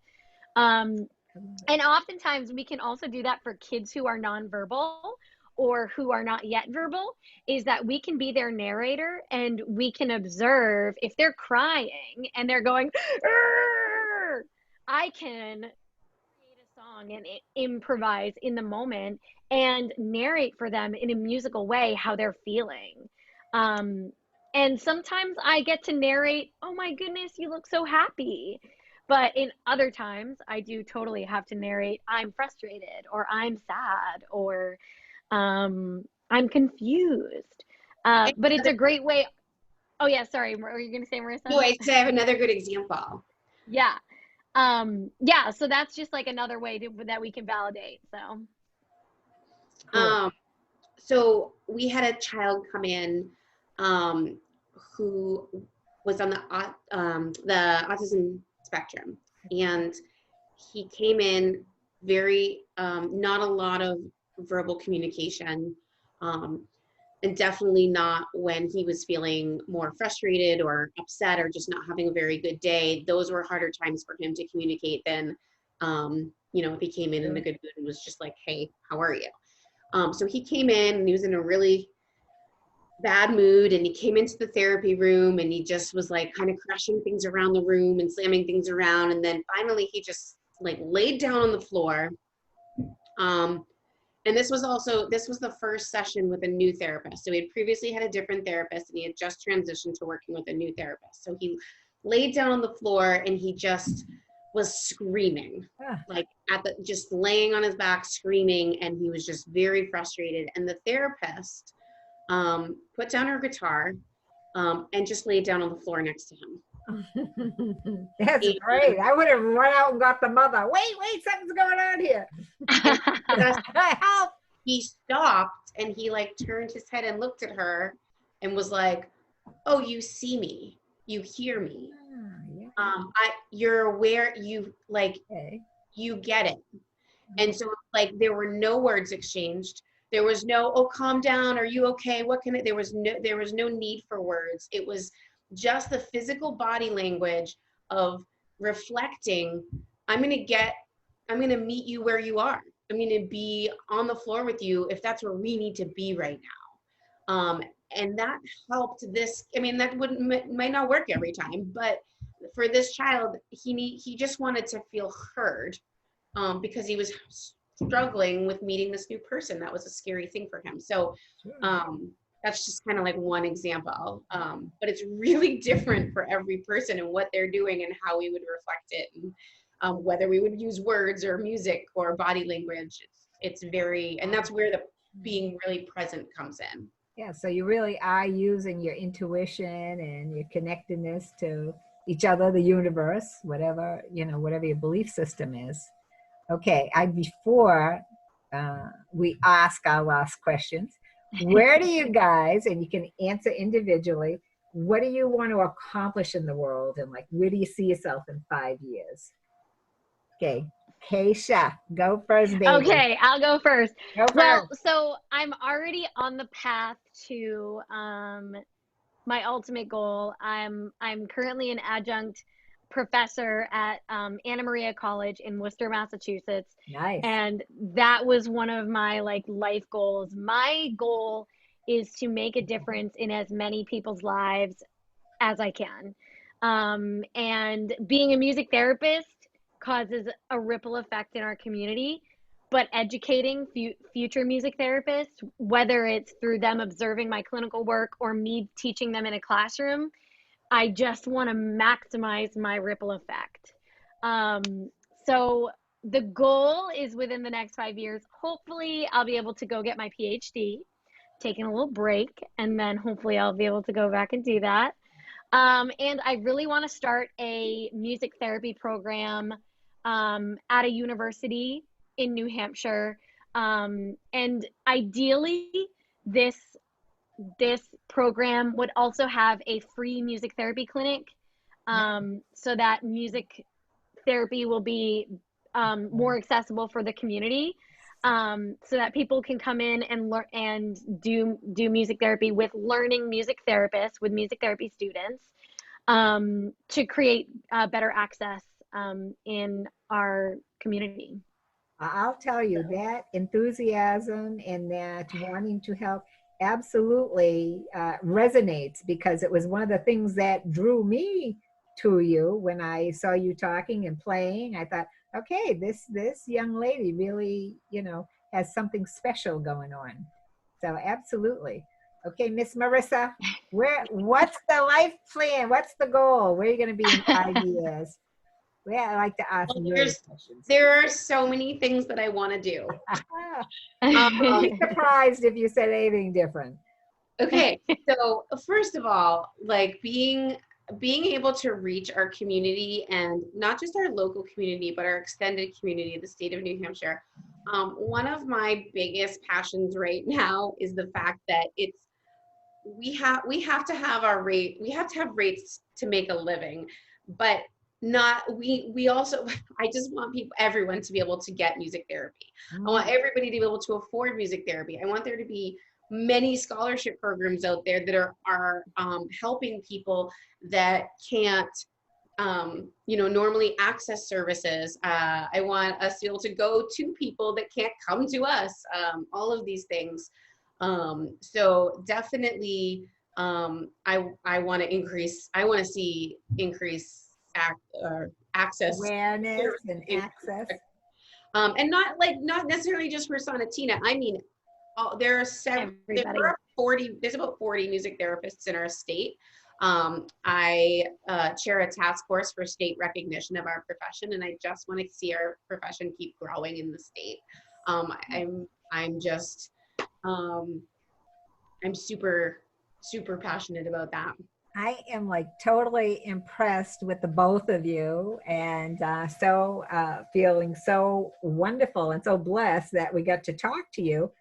And oftentimes we can also do that for kids who are nonverbal or who are not yet verbal, is that we can be their narrator and we can observe if they're crying and they're going, "Arr!" I can create a song and improvise in the moment and narrate for them in a musical way how they're feeling. And sometimes I get to narrate, oh my goodness, you look so happy. But in other times, I do totally have to narrate, I'm frustrated, or I'm sad, or I'm confused. But it's a great way. Oh yeah, sorry. Were you going to say, Marissa? No, I have another good example. Yeah. Yeah, so that's just like another way that we can validate. So Cool. So we had a child come in who was on the autism spectrum, and he came in very, not a lot of verbal communication. And definitely not when he was feeling more frustrated or upset or just not having a very good day. Those were harder times for him to communicate than, you know, if he came in a good mood and was just like, hey, how are you? So he came in and he was in a really bad mood, and he came into the therapy room and he just was like kind of crashing things around the room and slamming things around. And then finally he just like laid down on the floor. And this was the first session with a new therapist. So he had previously had a different therapist, and he had just transitioned to working with a new therapist. So he laid down on the floor and he just was screaming, like just laying on his back screaming. And he was just very frustrated. And the therapist put down her guitar and just laid down on the floor next to him. That's great. I would have run out and got the mother. Wait, something's going on here. Help. He stopped and he like turned his head and looked at her and was like, oh, you see me, you hear me. You're aware, you like, you get it. And so like there were no words exchanged. There was no, oh, calm down, are you okay? What can it, there was no need for words. It was just the physical body language of reflecting, I'm going to meet you where you are. I'm going to be on the floor with you if that's where we need to be right now. And that helped this, I mean, that might not work every time, but for this child, he just wanted to feel heard because he was struggling with meeting this new person. That was a scary thing for him. So that's just kind of like one example, but it's really different for every person and what they're doing and how we would reflect it, and whether we would use words or music or body language. It's very, and that's where the being really present comes in. Yeah, so you really are using your intuition and your connectedness to each other, the universe, whatever your belief system is. Okay, before we ask our last questions, where do you guys, and you can answer individually, what do you want to accomplish in the world, and like where do you see yourself in 5 years? Okay, Cacia, go first, baby. Okay, I'll go first. Go first. Well, so I'm already on the path to my ultimate goal. I'm currently an adjunct professor at Anna Maria College in Worcester, Massachusetts. Nice. And that was one of my like life goals. My goal is to make a difference in as many people's lives as I can. And being a music therapist causes a ripple effect in our community, but educating future music therapists, whether it's through them observing my clinical work or me teaching them in a classroom, I just want to maximize my ripple effect. So the goal is within the next 5 years, hopefully I'll be able to go get my PhD, taking a little break, and then hopefully I'll be able to go back and do that. And I really want to start a music therapy program at a university in New Hampshire. And ideally, this program would also have a free music therapy clinic, so that music therapy will be more accessible for the community, so that people can come in and learn and do music therapy with learning music therapists, with music therapy students, to create better access in our community. I'll tell you that enthusiasm and that wanting to help absolutely resonates, because it was one of the things that drew me to you when I saw you talking and playing. I thought, okay, this young lady really, has something special going on. So absolutely. Okay, Miss Marissa, what's the life plan? What's the goal? Where are you going to be in 5 years? Well, I like to ask you questions. There are so many things that I want to do. I'll be surprised if you said anything different. Okay, so first of all, like being able to reach our community, and not just our local community, but our extended community, the state of New Hampshire. One of my biggest passions right now is the fact that we have to have rates to make a living, but we also, I just want everyone to be able to get music therapy. I want everybody to be able to afford music therapy. I want there to be many scholarship programs out there that are helping people that can't normally access services. I want us to be able to go to people that can't come to us, all of these things. So definitely, I want to see increase access, awareness and access, and not necessarily just for Sonatina. I mean, there's about 40 music therapists in our state. I chair a task force for state recognition of our profession, and I just want to see our profession keep growing in the state. I'm super passionate about that. I am like totally impressed with the both of you, and feeling so wonderful and so blessed that we got to talk to you.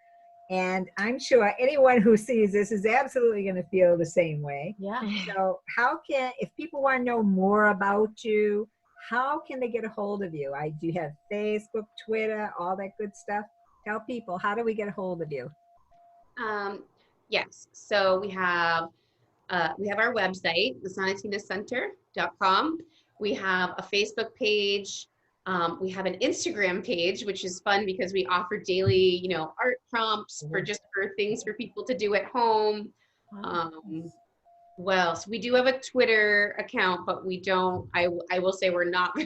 And I'm sure anyone who sees this is absolutely going to feel the same way. Yeah. So if people want to know more about you, how can they get a hold of you? Do you have Facebook, Twitter, all that good stuff? Tell people, how do we get a hold of you? Yes. So we have our website, thesonatinacenter.com. We have a Facebook page. We have an Instagram page, which is fun because we offer daily, art prompts for things for people to do at home. So we do have a Twitter account, but we don't. I will say we're not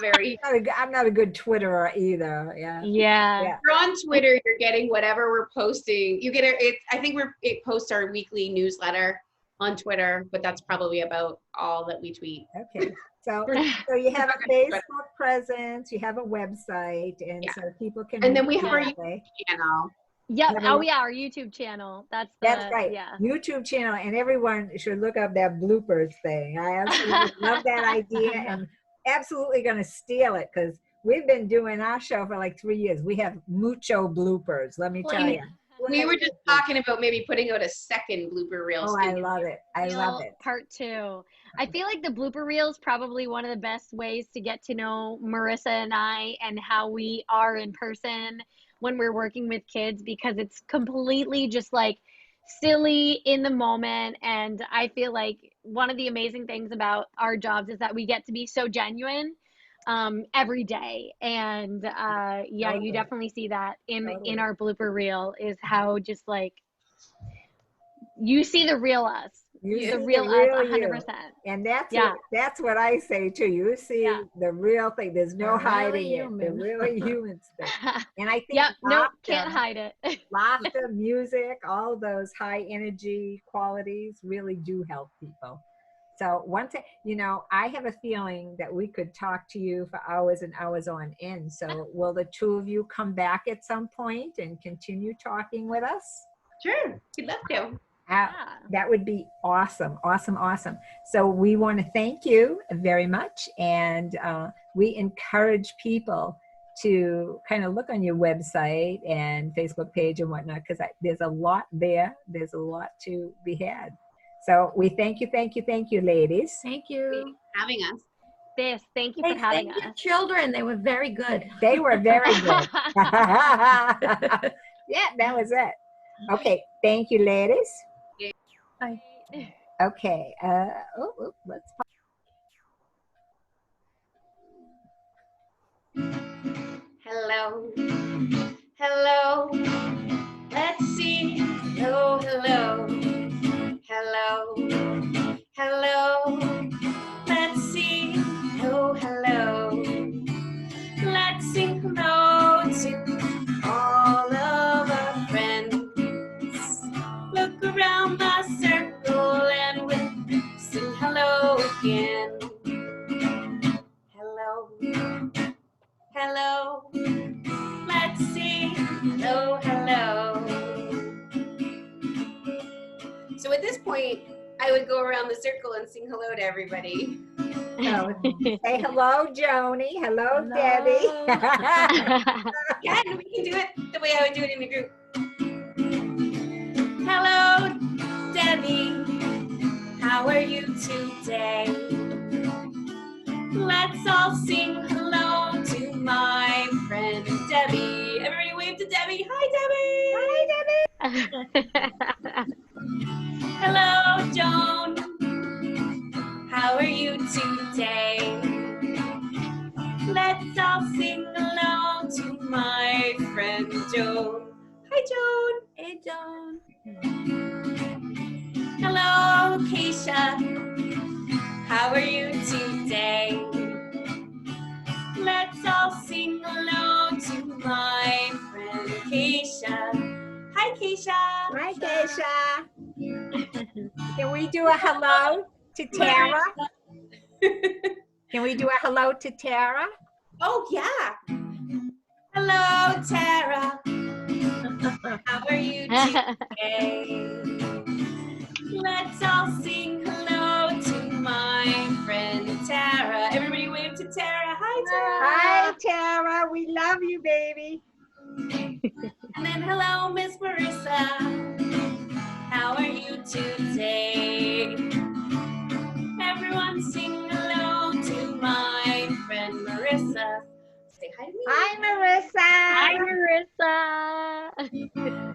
very. I'm not a good Twitterer either. Yeah. We're on Twitter. You're getting whatever we're posting. You get it. I think it posts our weekly newsletter on Twitter, but that's probably about all that we tweet. Okay. So you have a Facebook presence, you have a website, and so people can. And then we have our YouTube channel. Yep. Oh yeah, our YouTube channel. That's right. Yeah. YouTube channel, and everyone should look up that bloopers thing. I absolutely love that idea, and absolutely going to steal it because we've been doing our show for like 3 years. We have mucho bloopers. Let me tell you. We were just talking about maybe putting out a second blooper reel. Oh, I love it. I love it. Part 2. I feel like the blooper reel is probably one of the best ways to get to know Marissa and I and how we are in person when we're working with kids, because it's completely just like silly in the moment. And I feel like one of the amazing things about our jobs is that we get to be so genuine every day. And you definitely see that in our blooper reel, is how just like you see the real us. The real us 100%. And that's what I say too. You see the real thing. There's no hiding it. The real human stuff. And I think can't hide it. Laughter, music, all those high energy qualities really do help people. So one thing, I have a feeling that we could talk to you for hours and hours on end. So will the two of you come back at some point and continue talking with us? Sure, we'd love to. That would be awesome. Awesome. So we want to thank you very much. And we encourage people to kind of look on your website and Facebook page and whatnot, because there's a lot there. There's a lot to be had. So we thank you, ladies. Thank you for having us. Thank you for having us. Your children, they were very good. They were very good. Yeah, that was it. Okay, thank you, ladies. Bye. Okay, let's. Hello. Let's see. Hello. Let's see. Hello. Let's sing hello to all of our friends. Look around the circle and we'll sing hello again. Hello. Let's see. Hello. So at this point, I would go around the circle and sing hello to everybody. So, say hello, Joni. Hello, Debbie. Yeah, and we can do it the way I would do it in a group. Hello, Debbie. How are you today? Let's all sing hello to my friend Debbie. Everybody wave to Debbie. Hi, Debbie. Hi, Debbie. Hello, Joan. How are you today? Let's all sing hello to my friend Joan. Hi, Joan. Hey, Joan. Hello, Cacia. How are you today? Let's all sing hello to my friend Cacia. Hi, Cacia. Hi, Cacia. Can we do a hello to Tara? Can we do a hello to Tara? Oh, yeah. Hello, Tara. How are you today? Let's all sing hello to my friend Tara. Everybody wave to Tara. Hi, Tara. Hi, Tara. We love you, baby. And then hello, Miss Marissa. How are you today? Everyone sing hello to my friend Marissa. Say hi to me. Hi, Marissa. Hi, Marissa.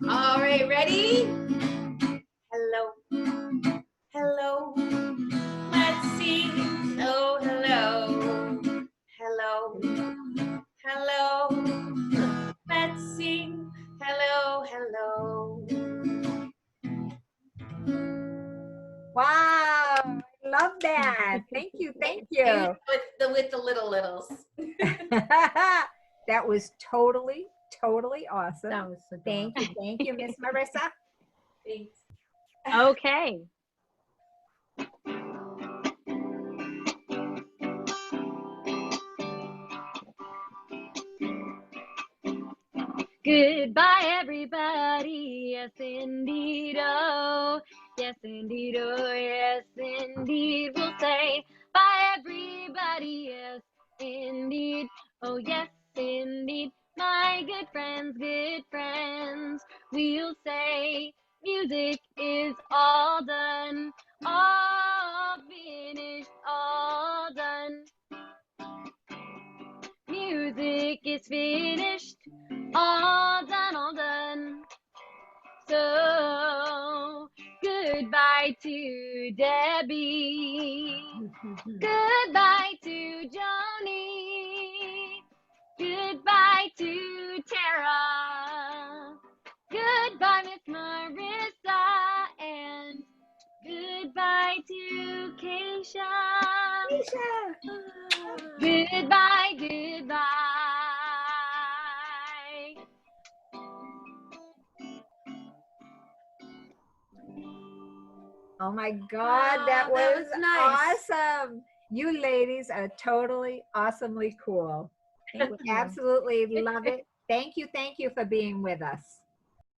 All right, ready? Hello. Hello. Let's sing. Oh, hello. Hello. Hello. Let's sing. Hello, hello. Wow, I love that. Thank you, thank you. With the littles. That was totally awesome. That was Thank you, Miss Marissa. Thanks. Okay. Goodbye, everybody. Yes, indeed. Oh, yes, indeed. Oh, yes, indeed. We'll say bye, everybody. Yes, indeed. Oh, yes, indeed. My good friends, we'll say music is all done, all finished, all done. Music is finished, all done, all done. So, goodbye to Debbie. Goodbye to Joni. Goodbye to Tara. Goodbye, Miss Marissa. And goodbye to Cacia. Goodbye, goodbye. Oh my God, that Oh, was nice. awesome. You ladies are totally awesomely cool. Thank you. Absolutely love it. Thank you for being with us.